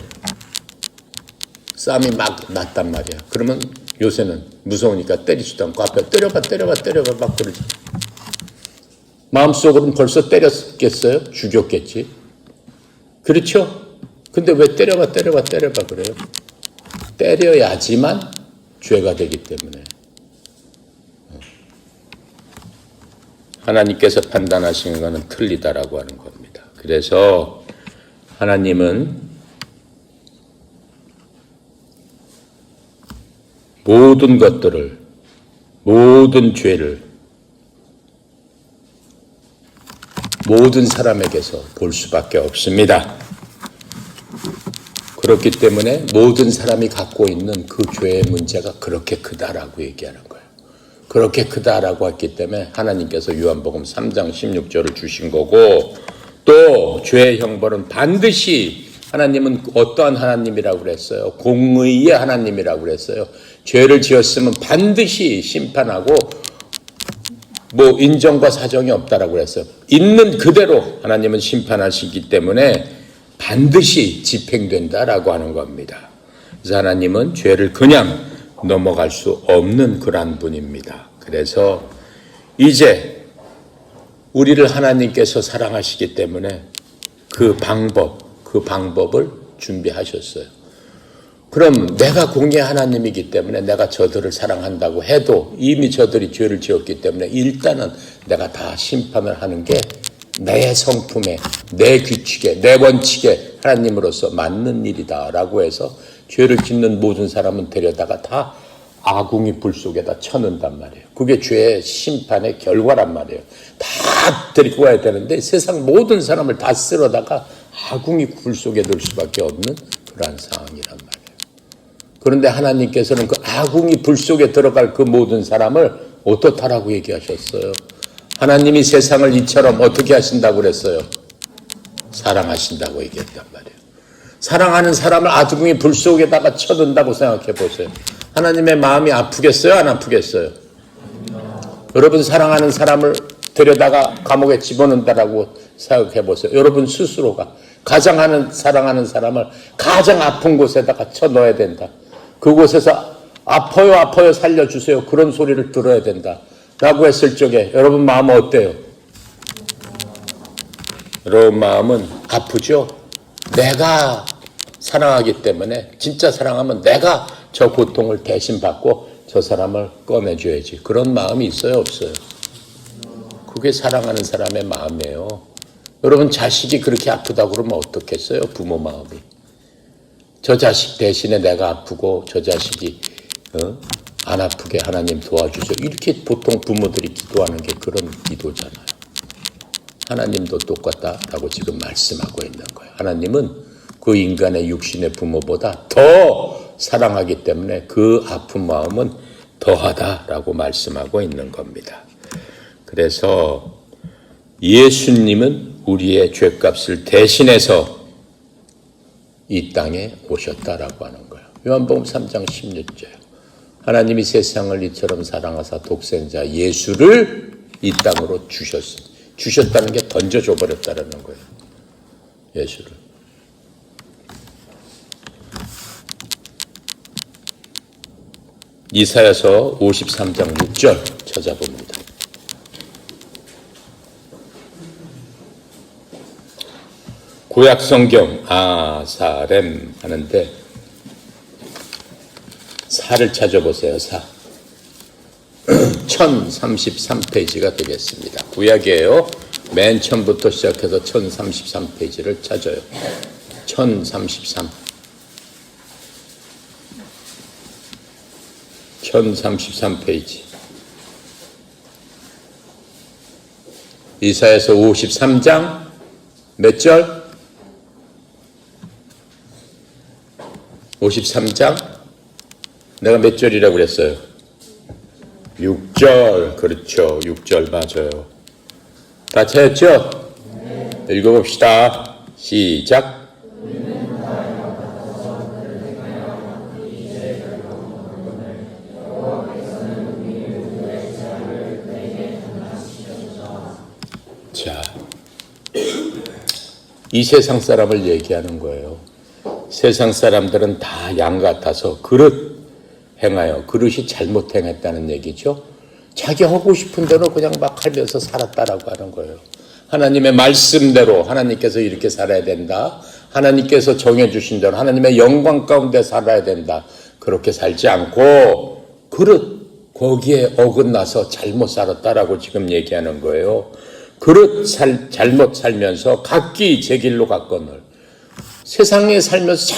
쌈이 막 났단 말이야. 그러면 요새는 무서우니까 때리지도 않고 앞에 때려봐 막 그러죠. 마음속으로는 벌써 때렸겠어요? 죽였겠지. 그렇죠? 근데 왜 때려봐 그래요? 때려야지만 죄가 되기 때문에. 하나님께서 판단하시는 것은 틀리다라고 하는 겁니다. 그래서 하나님은 모든 것들을, 모든 죄를 모든 사람에게서 볼 수밖에 없습니다. 그렇기 때문에 모든 사람이 갖고 있는 그 죄의 문제가 그렇게 크다라고 얘기하는 거예요. 그렇게 크다라고 했기 때문에 하나님께서 요한복음 3장 16절을 주신 거고, 또 죄의 형벌은 반드시, 하나님은 어떠한 하나님이라고 그랬어요? 공의의 하나님이라고 그랬어요. 죄를 지었으면 반드시 심판하고 뭐 인정과 사정이 없다라고 그랬어요. 있는 그대로 하나님은 심판하시기 때문에 반드시 집행된다라고 하는 겁니다. 그래서 하나님은 죄를 그냥 넘어갈 수 없는 그러한 분입니다. 그래서 이제 우리를 하나님께서 사랑하시기 때문에 그 방법을 준비하셨어요. 그럼 내가 공의 하나님이기 때문에 내가 저들을 사랑한다고 해도 이미 저들이 죄를 지었기 때문에 일단은 내가 다 심판을 하는 게 내 성품에, 내 규칙에, 내 원칙에 하나님으로서 맞는 일이다라고 해서 죄를 짓는 모든 사람은 데려다가 다 아궁이 불 속에다 쳐넣는단 말이에요. 그게 죄의 심판의 결과란 말이에요. 다 데리고 가야 되는데 세상 모든 사람을 다 쓸어다가 아궁이 불 속에 넣을 수밖에 없는 그러한 상황이란 말이에요. 그런데 하나님께서는 그 아궁이 불 속에 들어갈 그 모든 사람을 어떻다라고 얘기하셨어요? 하나님이 세상을 이처럼 어떻게 하신다고 그랬어요? 사랑하신다고 얘기했단 말이에요. 사랑하는 사람을 아궁이 불 속에다가 쳐넣는다고 생각해 보세요. 하나님의 마음이 아프겠어요? 안 아프겠어요? 여러분 사랑하는 사람을 데려다가 감옥에 집어넣는다라고 생각해 보세요. 여러분 스스로가 사랑하는 사람을 가장 아픈 곳에다가 쳐넣어야 된다. 그곳에서 아파요 살려주세요. 그런 소리를 들어야 된다. 라고 했을 적에 여러분 마음은 어때요? 여러분 마음은 아프죠? 내가 사랑하기 때문에 진짜 사랑하면 내가 저 고통을 대신 받고 저 사람을 꺼내줘야지. 그런 마음이 있어요? 없어요? 그게 사랑하는 사람의 마음이에요. 여러분 자식이 그렇게 아프다고 그러면 어떻겠어요? 부모 마음이. 저 자식 대신에 내가 아프고 저 자식이 안 아프게 하나님 도와주세요. 이렇게 보통 부모들이 기도하는 게 그런 기도잖아요. 하나님도 똑같다라고 지금 말씀하고 있는 거예요. 하나님은 그 인간의 육신의 부모보다 더 사랑하기 때문에 그 아픈 마음은 더하다라고 말씀하고 있는 겁니다. 그래서 예수님은 우리의 죄값을 대신해서 이 땅에 오셨다라고 하는 거예요. 요한복음 3장 16절. 하나님이 세상을 이처럼 사랑하사 독생자 예수를 이 땅으로 주셨다는 게 던져줘 버렸다는 거예요. 예수를. 이사야서 53장 6절 찾아봅니다. 구약 성경 아사렘 하는데 사를 찾아보세요. 사. 1033페이지가 되겠습니다. 구약이에요. 맨 처음부터 시작해서 1033페이지를 찾아요. 1033. 1033페이지. 이사야서 53장 몇 절? 53장? 내가 몇 절이라고 그랬어요? 6절. 그렇죠. 6절 맞아요. 다 찾았죠? 읽어봅시다. 시작. 자, 이 세상 사람을 얘기하는 거예요. 세상 사람들은 다 양 같아서 그릇 행하여 그릇이 잘못 행했다는 얘기죠. 자기 하고 싶은 대로 그냥 막 하면서 살았다라고 하는 거예요. 하나님의 말씀대로 하나님께서 이렇게 살아야 된다. 하나님께서 정해주신 대로 하나님의 영광 가운데 살아야 된다. 그렇게 살지 않고 그릇 거기에 어긋나서 잘못 살았다라고 지금 얘기하는 거예요. 그릇 잘못 살면서 각기 제 길로 갔거늘 세상에 살면서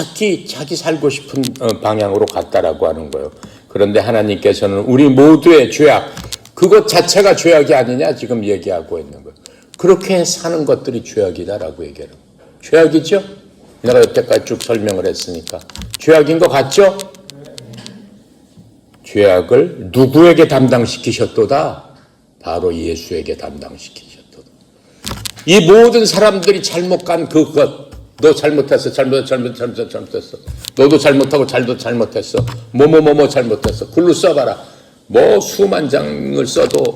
자기 살고 싶은 방향으로 갔다라고 하는 거예요. 그런데 하나님께서는 우리 모두의 죄악, 그것 자체가 죄악이 아니냐 지금 얘기하고 있는 거예요. 그렇게 사는 것들이 죄악이다라고 얘기하는 거예요. 죄악이죠? 내가 여태까지 쭉 설명을 했으니까. 죄악인 것 같죠? 죄악을 누구에게 담당시키셨도다? 바로 예수에게 담당시키셨도다. 이 모든 사람들이 잘못 간 그것, 너 잘못했어. 잘못했어. 너도 잘못하고 잘못했어. 뭐뭐 잘못했어. 글로 써봐라. 뭐 수만 장을 써도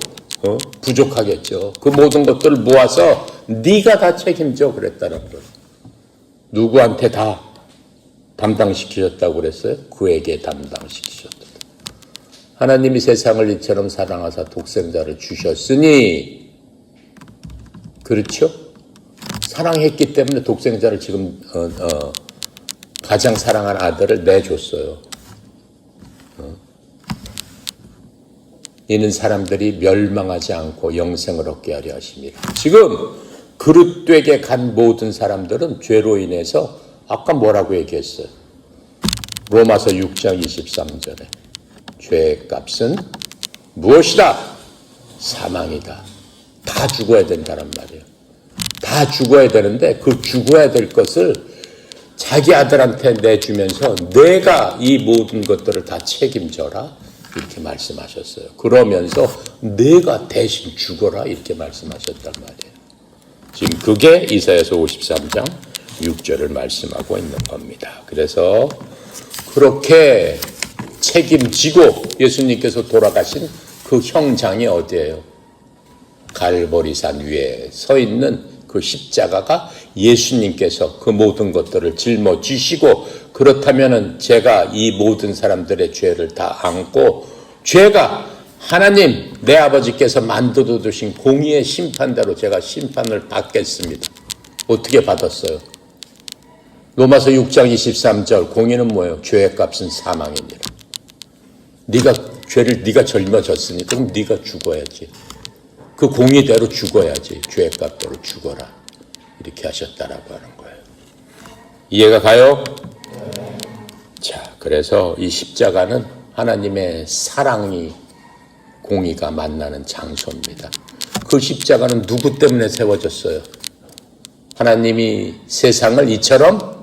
부족하겠죠. 그 모든 것들을 모아서 네가 다 책임져 그랬다는 거예요. 누구한테 다 담당시키셨다고 그랬어요? 그에게 담당시키셨다. 하나님이 세상을 이처럼 사랑하사 독생자를 주셨으니, 그렇죠? 사랑했기 때문에 독생자를 지금 가장 사랑하는 아들을 내줬어요. 이는 사람들이 멸망하지 않고 영생을 얻게 하려 하심이라. 지금 그릇되게 간 모든 사람들은 죄로 인해서 아까 뭐라고 얘기했어요? 로마서 6장 23절에 죄의 값은 무엇이다? 사망이다. 다 죽어야 된다는 말이에요. 다 죽어야 되는데 그 죽어야 될 것을 자기 아들한테 내주면서 내가 이 모든 것들을 다 책임져라 이렇게 말씀하셨어요. 그러면서 내가 대신 죽어라 이렇게 말씀하셨단 말이에요. 지금 그게 이사야서 53장 6절을 말씀하고 있는 겁니다. 그래서 그렇게 책임지고 예수님께서 돌아가신 그 형장이 어디예요? 갈보리산 위에 서 있는 그 십자가가 예수님께서 그 모든 것들을 짊어지시고, 그렇다면은 제가 이 모든 사람들의 죄를 다 안고 죄가 하나님 내 아버지께서 만들어 두신 공의의 심판대로 제가 심판을 받겠습니다. 어떻게 받았어요? 로마서 6장 23절 공의는 뭐예요? 죄의 값은 사망입니다. 네가 죄를 네가 짊어졌으니 그럼 네가 죽어야지. 그 공의대로 죽어야지. 죄의 값대로 죽어라. 이렇게 하셨다라고 하는 거예요. 이해가 가요? 자, 그래서 이 십자가는 하나님의 사랑이 공의가 만나는 장소입니다. 그 십자가는 누구 때문에 세워졌어요? 하나님이 세상을 이처럼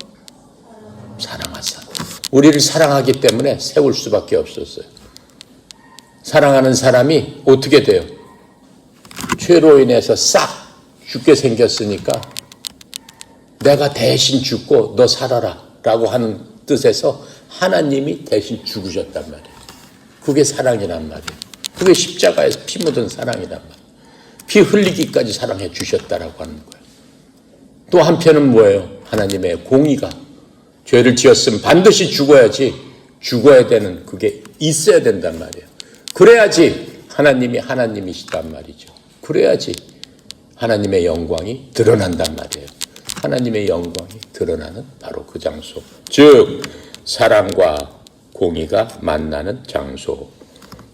사랑하사. 우리를 사랑하기 때문에 세울 수밖에 없었어요. 사랑하는 사람이 어떻게 돼요? 죄로 인해서 싹 죽게 생겼으니까 내가 대신 죽고 너 살아라 라고 하는 뜻에서 하나님이 대신 죽으셨단 말이에요. 그게 사랑이란 말이에요. 그게 십자가에서 피 묻은 사랑이란 말이에요. 피 흘리기까지 사랑해 주셨다라고 하는 거예요. 또 한편은 뭐예요? 하나님의 공의가 죄를 지었으면 반드시 죽어야지. 죽어야 되는 그게 있어야 된단 말이에요. 그래야지 하나님이 하나님이시단 말이죠. 그래야지 하나님의 영광이 드러난단 말이에요. 하나님의 영광이 드러나는 바로 그 장소. 즉 사랑과 공의가 만나는 장소.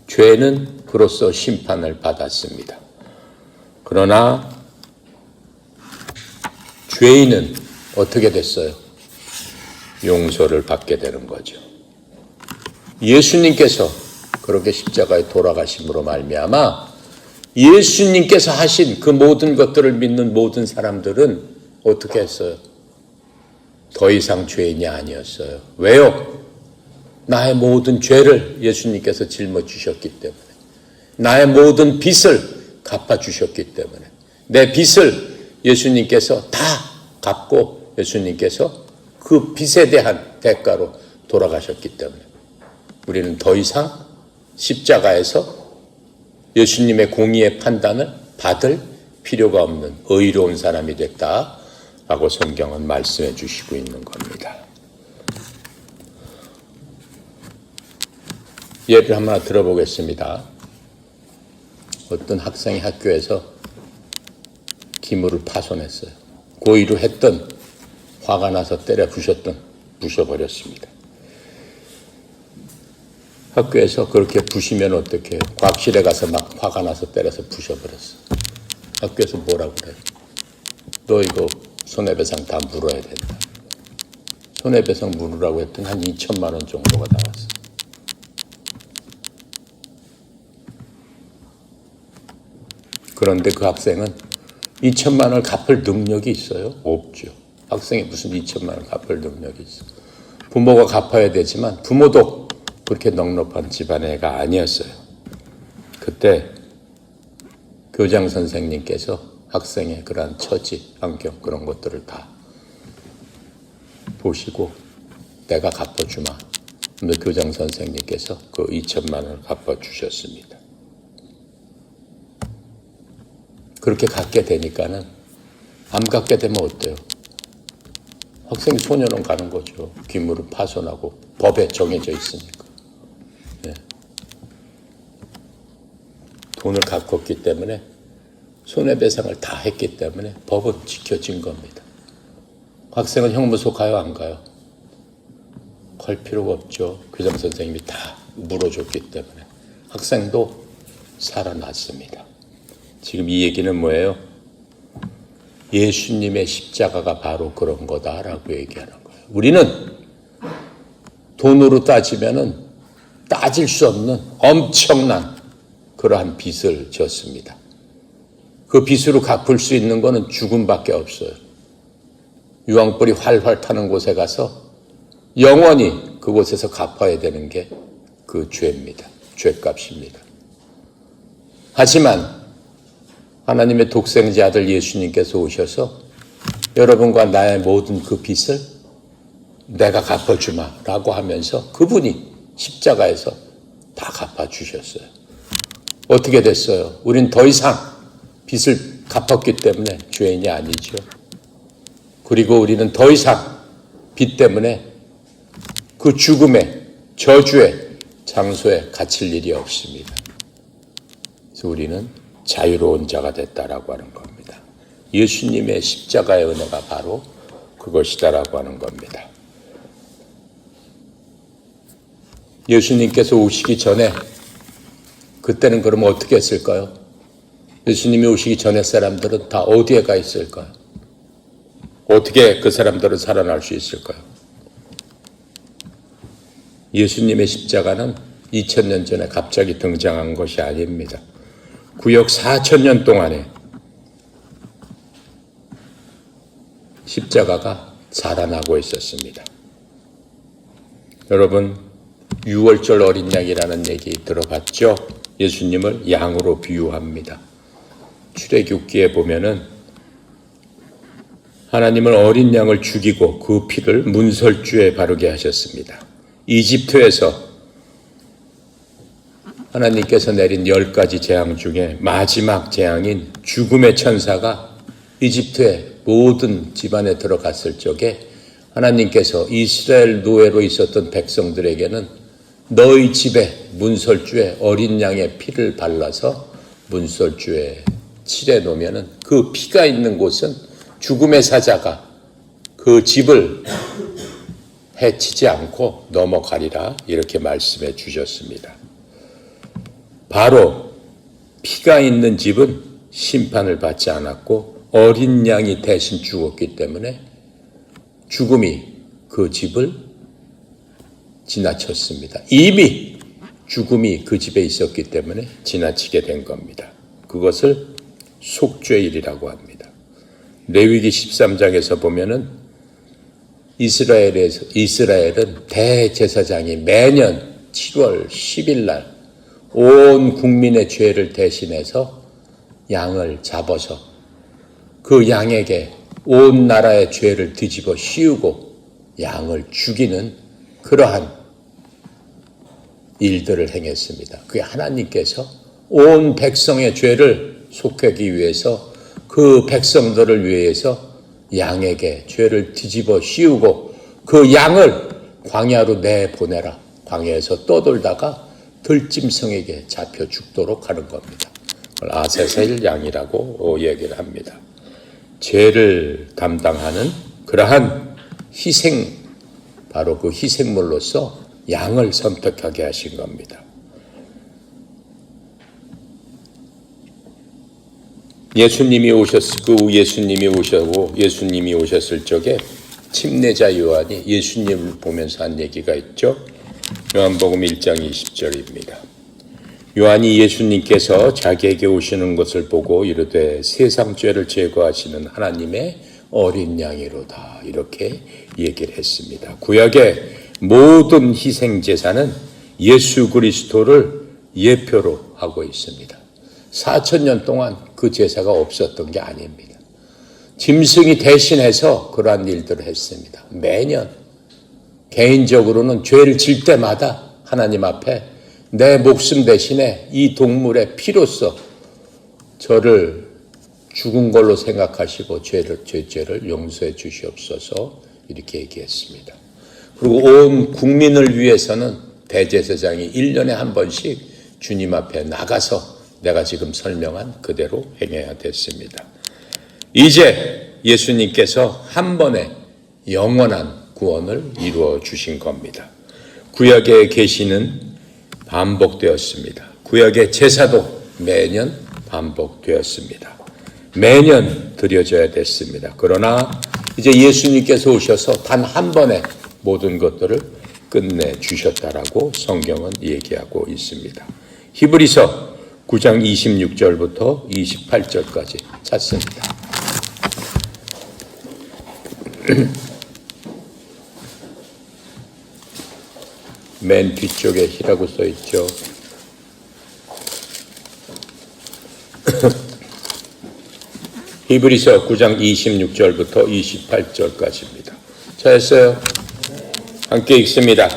죄는 그로써 심판을 받았습니다. 그러나 죄인은 어떻게 됐어요? 용서를 받게 되는 거죠. 예수님께서 그렇게 십자가에 돌아가심으로 말미암아 예수님께서 하신 그 모든 것들을 믿는 모든 사람들은 어떻게 했어요? 더 이상 죄인이 아니었어요. 왜요? 나의 모든 죄를 예수님께서 짊어지셨기 때문에, 나의 모든 빚을 갚아주셨기 때문에, 내 빚을 예수님께서 다 갚고 예수님께서 그 빚에 대한 대가로 돌아가셨기 때문에 우리는 더 이상 십자가에서 예수님의 공의의 판단을 받을 필요가 없는 의로운 사람이 됐다라고 성경은 말씀해 주시고 있는 겁니다. 예를 하나 들어보겠습니다. 어떤 학생이 학교에서 기물을 파손했어요. 고의로 했던, 화가 나서 때려 부셨던, 부셔버렸습니다. 학교에서 그렇게 부시면 어떻게 해요? 곽실에 가서 막 화가 나서 때려서 부셔버렸어. 학교에서 뭐라고 그래요? 너 이거 손해배상 다 물어야 된다. 손해배상 물으라고 했더니 한 2천만 원 정도가 나왔어. 그런데 그 학생은 2천만 원을 갚을 능력이 있어요? 없죠. 학생이 무슨 2천만 원을 갚을 능력이 있어. 부모가 갚아야 되지만 부모도 그렇게 넉넉한 집안의 애가 아니었어요. 그때 교장 선생님께서 학생의 그러한 처지, 환경 그런 것들을 다 보시고 내가 갚아주마. 근데 교장 선생님께서 그 2천만 원을 갚아주셨습니다. 그렇게 갖게 되니까는 안 갖게 되면 어때요? 학생 소년원 가는 거죠. 귀물을 파손하고 법에 정해져 있으니까. 네. 돈을 갖고 기 때문에 손해배상을 다 했기 때문에 법은 지켜진 겁니다. 학생은 형무소 가요, 안 가요? 갈 필요가 없죠. 교장 선생님이 다 물어줬기 때문에 학생도 살아났습니다. 지금 이 얘기는 뭐예요? 예수님의 십자가가 바로 그런 거다라고 얘기하는 거예요. 우리는 돈으로 따지면은 따질 수 없는 엄청난 그러한 빚을 졌습니다. 그 빚으로 갚을 수 있는 거는 죽음밖에 없어요. 유황불이 활활 타는 곳에 가서 영원히 그곳에서 갚아야 되는 게 그 죄입니다. 죄값입니다. 하지만 하나님의 독생자 아들 예수님께서 오셔서 여러분과 나의 모든 그 빚을 내가 갚아주마 라고 하면서 그분이 십자가에서 다 갚아주셨어요. 어떻게 됐어요? 우린 더 이상 빚을 갚았기 때문에 죄인이 아니죠. 그리고 우리는 더 이상 빚 때문에 그 죽음의 저주의 장소에 갇힐 일이 없습니다. 그래서 우리는 자유로운 자가 됐다라고 하는 겁니다. 예수님의 십자가의 은혜가 바로 그것이다라고 하는 겁니다. 예수님께서 오시기 전에 그때는 그러면 어떻게 했을까요? 예수님이 오시기 전에 사람들은 다 어디에 가 있을까요? 어떻게 그 사람들은 살아날 수 있을까요? 예수님의 십자가는 2000년 전에 갑자기 등장한 것이 아닙니다. 구약 4000년 동안에 십자가가 자라나고 있었습니다. 여러분, 6월절 어린 양이라는 얘기 들어봤죠? 예수님을 양으로 비유합니다. 출애굽기에 보면은 하나님은 어린 양을 죽이고 그 피를 문설주에 바르게 하셨습니다. 이집트에서 하나님께서 내린 10가지 재앙 중에 마지막 재앙인 죽음의 천사가 이집트의 모든 집안에 들어갔을 적에 하나님께서 이스라엘 노예로 있었던 백성들에게는 너희 집에 문설주에 어린 양의 피를 발라서 문설주에 칠해 놓으면 그 피가 있는 곳은 죽음의 사자가 그 집을 해치지 않고 넘어가리라 이렇게 말씀해 주셨습니다. 바로 피가 있는 집은 심판을 받지 않았고 어린 양이 대신 죽었기 때문에 죽음이 그 집을 지나쳤습니다. 이미 죽음이 그 집에 있었기 때문에 지나치게 된 겁니다. 그것을 속죄일이라고 합니다. 레위기 13장에서 보면은 이스라엘은 대제사장이 매년 7월 10일 날 온 국민의 죄를 대신해서 양을 잡아서 그 양에게 온 나라의 죄를 뒤집어 씌우고 양을 죽이는 그러한 일들을 행했습니다. 그게 하나님께서 온 백성의 죄를 속하기 위해서 그 백성들을 위해서 양에게 죄를 뒤집어 씌우고 그 양을 광야로 내보내라. 광야에서 떠돌다가 들짐승에게 잡혀 죽도록 하는 겁니다. 아세셀 양이라고 얘기를 합니다. 죄를 담당하는 그러한 희생, 바로 그 희생물로서 양을 선택하게 하신 겁니다. 예수님이 오셨을 적에 침례자 요한이 예수님을 보면서 한 얘기가 있죠. 요한복음 1장 20절입니다. 요한이 예수님께서 자기에게 오시는 것을 보고 이르되 세상 죄를 제거하시는 하나님의 어린 양이로다 이렇게 얘기를 했습니다. 구약의 모든 희생 제사는 예수 그리스도를 예표로 하고 있습니다. 4000년 동안 그 제사가 없었던 게 아닙니다. 짐승이 대신해서 그러한 일들을 했습니다. 매년 개인적으로는 죄를 질 때마다 하나님 앞에 내 목숨 대신에 이 동물의 피로써 저를 죽은 걸로 생각하시고 죄를 용서해 주시옵소서 이렇게 얘기했습니다. 그리고 온 국민을 위해서는 대제사장이 1년에 한 번씩 주님 앞에 나가서 내가 지금 설명한 그대로 행해야 됐습니다. 이제 예수님께서 한 번에 영원한 구원을 이루어 주신 겁니다. 구약의 계시는 반복되었습니다. 구약의 제사도 매년 반복되었습니다. 매년 드려져야 됐습니다. 그러나 이제 예수님께서 오셔서 단 한 번에 모든 것들을 끝내 주셨다라고 성경은 얘기하고 있습니다. 히브리서 9장 26절부터 28절까지 찾습니다. 맨 뒤쪽에 히라고 써 있죠. 히브리서 9장 26절부터 28절까지입니다. 찾았어요? 함께 읽습니다.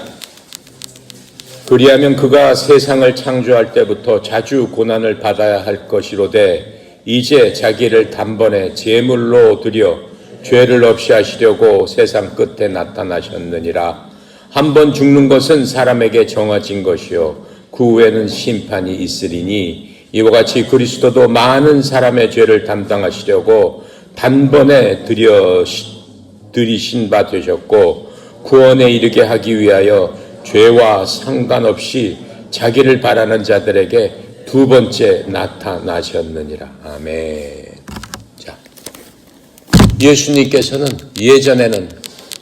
그리하면 그가 세상을 창조할 때부터 자주 고난을 받아야 할 것이로되 이제 자기를 단번에 제물로 드려 죄를 없이 하시려고 세상 끝에 나타나셨느니라. 한 번 죽는 것은 사람에게 정해진 것이요 그 후에는 심판이 있으리니 이와 같이 그리스도도 많은 사람의 죄를 담당하시려고 단번에 들이신 바 되셨고 구원에 이르게 하기 위하여 죄와 상관없이 자기를 바라는 자들에게 두 번째 나타나셨느니라. 아멘. 자, 예수님께서는 예전에는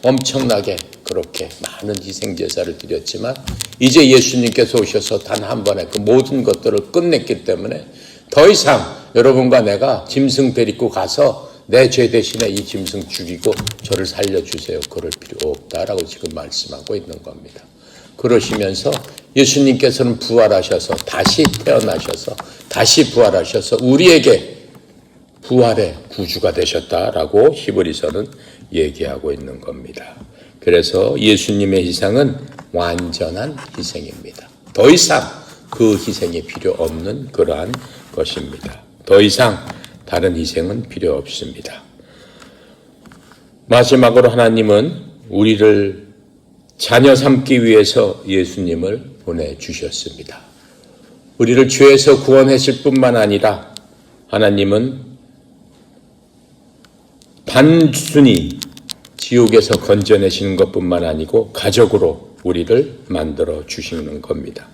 엄청나게 그렇게 많은 희생제사를 드렸지만 이제 예수님께서 오셔서 단 한 번에 그 모든 것들을 끝냈기 때문에 더 이상 여러분과 내가 짐승 데리고 가서 내 죄 대신에 이 짐승 죽이고 저를 살려주세요. 그럴 필요 없다라고 지금 말씀하고 있는 겁니다. 그러시면서 예수님께서는 부활하셔서 다시 태어나셔서 다시 부활하셔서 우리에게 부활의 구주가 되셨다라고 히브리서는 얘기하고 있는 겁니다. 그래서 예수님의 희생은 완전한 희생입니다. 더 이상 그 희생이 필요 없는 그러한 것입니다. 더 이상 다른 희생은 필요 없습니다. 마지막으로 하나님은 우리를 자녀 삼기 위해서 예수님을 보내주셨습니다. 우리를 죄에서 구원하실 뿐만 아니라 하나님은 단순히 지옥에서 건져내시는 것뿐만 아니고 가족으로 우리를 만들어 주시는 겁니다.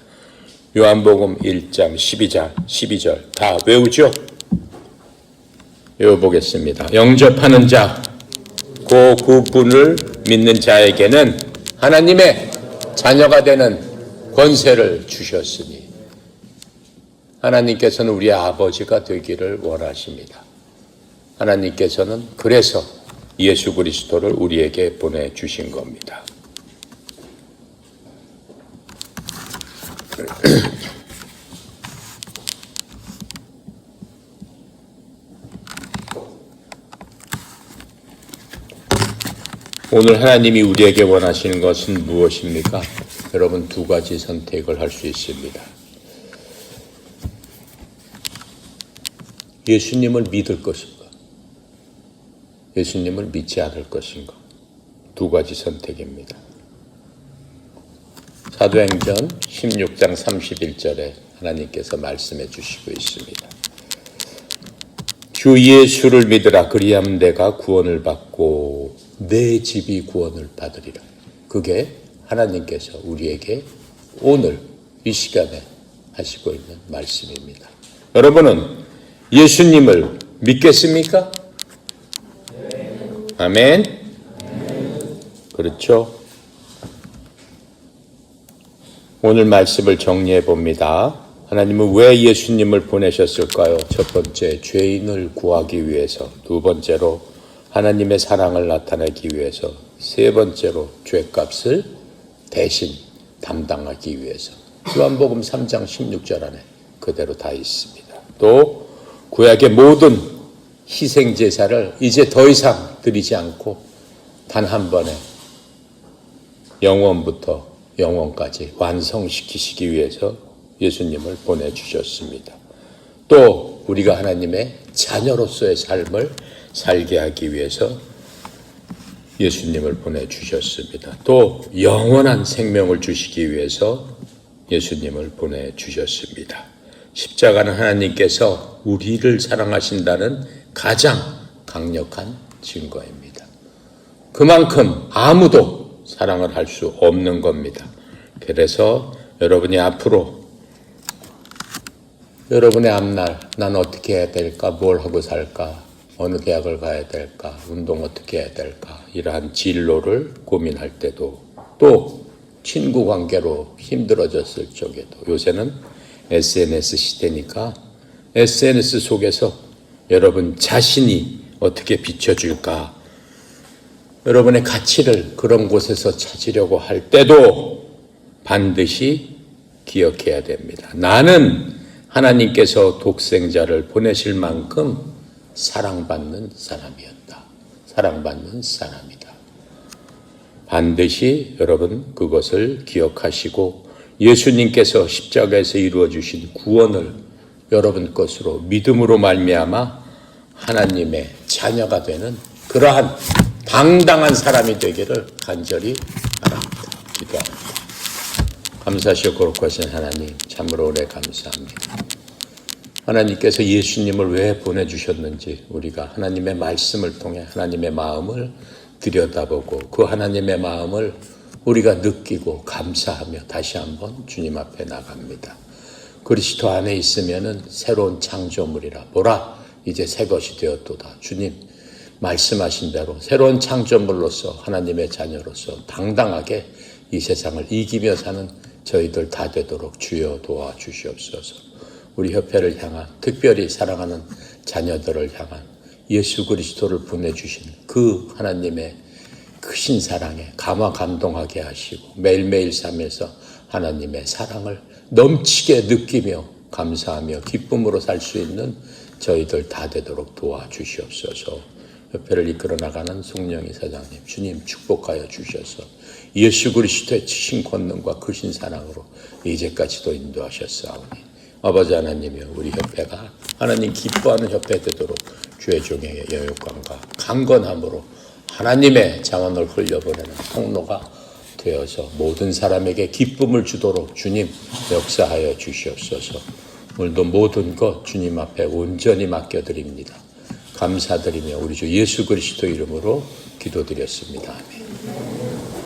요한복음 1장 12절 다 외우죠? 외워보겠습니다. 영접하는 자, 그분을 믿는 자에게는 하나님의 자녀가 되는 권세를 주셨으니 하나님께서는 우리의 아버지가 되기를 원하십니다. 하나님께서는 그래서 예수 그리스도를 우리에게 보내주신 겁니다. 오늘 하나님이 우리에게 원하시는 것은 무엇입니까? 여러분 두 가지 선택을 할 수 있습니다. 예수님을 믿을 것인가? 예수님을 믿지 않을 것인가? 두 가지 선택입니다. 사도행전 16장 31절에 하나님께서 말씀해 주시고 있습니다. 주 예수를 믿으라. 그리하면 내가 구원을 받고 내 집이 구원을 받으리라. 그게 하나님께서 우리에게 오늘 이 시간에 하시고 있는 말씀입니다. 여러분은 예수님을 믿겠습니까? 아멘. 그렇죠? 오늘 말씀을 정리해 봅니다. 하나님은 왜 예수님을 보내셨을까요? 첫 번째, 죄인을 구하기 위해서. 두 번째로, 하나님의 사랑을 나타내기 위해서. 세 번째로, 죄값을 대신 담당하기 위해서. 요한복음 3장 16절 안에 그대로 다 있습니다. 또 구약의 모든 희생제사를 이제 더 이상 드리지 않고 단 한 번에 영원부터 영원까지 완성시키시기 위해서 예수님을 보내주셨습니다. 또 우리가 하나님의 자녀로서의 삶을 살게 하기 위해서 예수님을 보내주셨습니다. 또 영원한 생명을 주시기 위해서 예수님을 보내주셨습니다. 십자가는 하나님께서 우리를 사랑하신다는 가장 강력한 증거입니다. 그만큼 아무도 사랑을 할 수 없는 겁니다. 그래서 여러분이 앞으로 여러분의 앞날 난 어떻게 해야 될까? 뭘 하고 살까? 어느 대학을 가야 될까? 운동 어떻게 해야 될까? 이러한 진로를 고민할 때도 또 친구 관계로 힘들어졌을 적에도 요새는 SNS 시대니까 SNS 속에서 여러분 자신이 어떻게 비춰줄까? 여러분의 가치를 그런 곳에서 찾으려고 할 때도 반드시 기억해야 됩니다. 나는 하나님께서 독생자를 보내실 만큼 사랑받는 사람이었다. 사랑받는 사람이다. 반드시 여러분 그것을 기억하시고 예수님께서 십자가에서 이루어주신 구원을 여러분 것으로 믿음으로 말미암아 하나님의 자녀가 되는 그러한 당당한 사람이 되기를 간절히 바랍니다. 기도합니다. 감사하시고 거룩하신 하나님, 참으로 오래 감사합니다. 하나님께서 예수님을 왜 보내주셨는지 우리가 하나님의 말씀을 통해 하나님의 마음을 들여다보고 그 하나님의 마음을 우리가 느끼고 감사하며 다시 한번 주님 앞에 나갑니다. 그리스도 안에 있으면은 새로운 창조물이라 보라 이제 새 것이 되었도다. 주님 말씀하신 대로 새로운 창조물로서 하나님의 자녀로서 당당하게 이 세상을 이기며 사는 저희들 다 되도록 주여 도와주시옵소서. 우리 협회를 향한 특별히 사랑하는 자녀들을 향한 예수 그리스도를 보내주신 그 하나님의 크신 사랑에 감화 감동하게 하시고 매일매일 삶에서 하나님의 사랑을 넘치게 느끼며 감사하며 기쁨으로 살 수 있는 저희들 다 되도록 도와주시옵소서. 협회를 이끌어 나가는 송영희 사장님 주님 축복하여 주셔서 예수 그리스도의 치신 권능과 크신 사랑으로 이제까지도 인도하셨사오니 아버지 하나님이여 우리 협회가 하나님 기뻐하는 협회 되도록 주의 종의 여육감과 강건함으로 하나님의 자원을 흘려보내는 통로가 되어서 모든 사람에게 기쁨을 주도록 주님 역사하여 주시옵소서. 오늘도 모든 것 주님 앞에 온전히 맡겨드립니다. 감사드리며 우리 주 예수 그리스도 이름으로 기도드렸습니다. 아멘.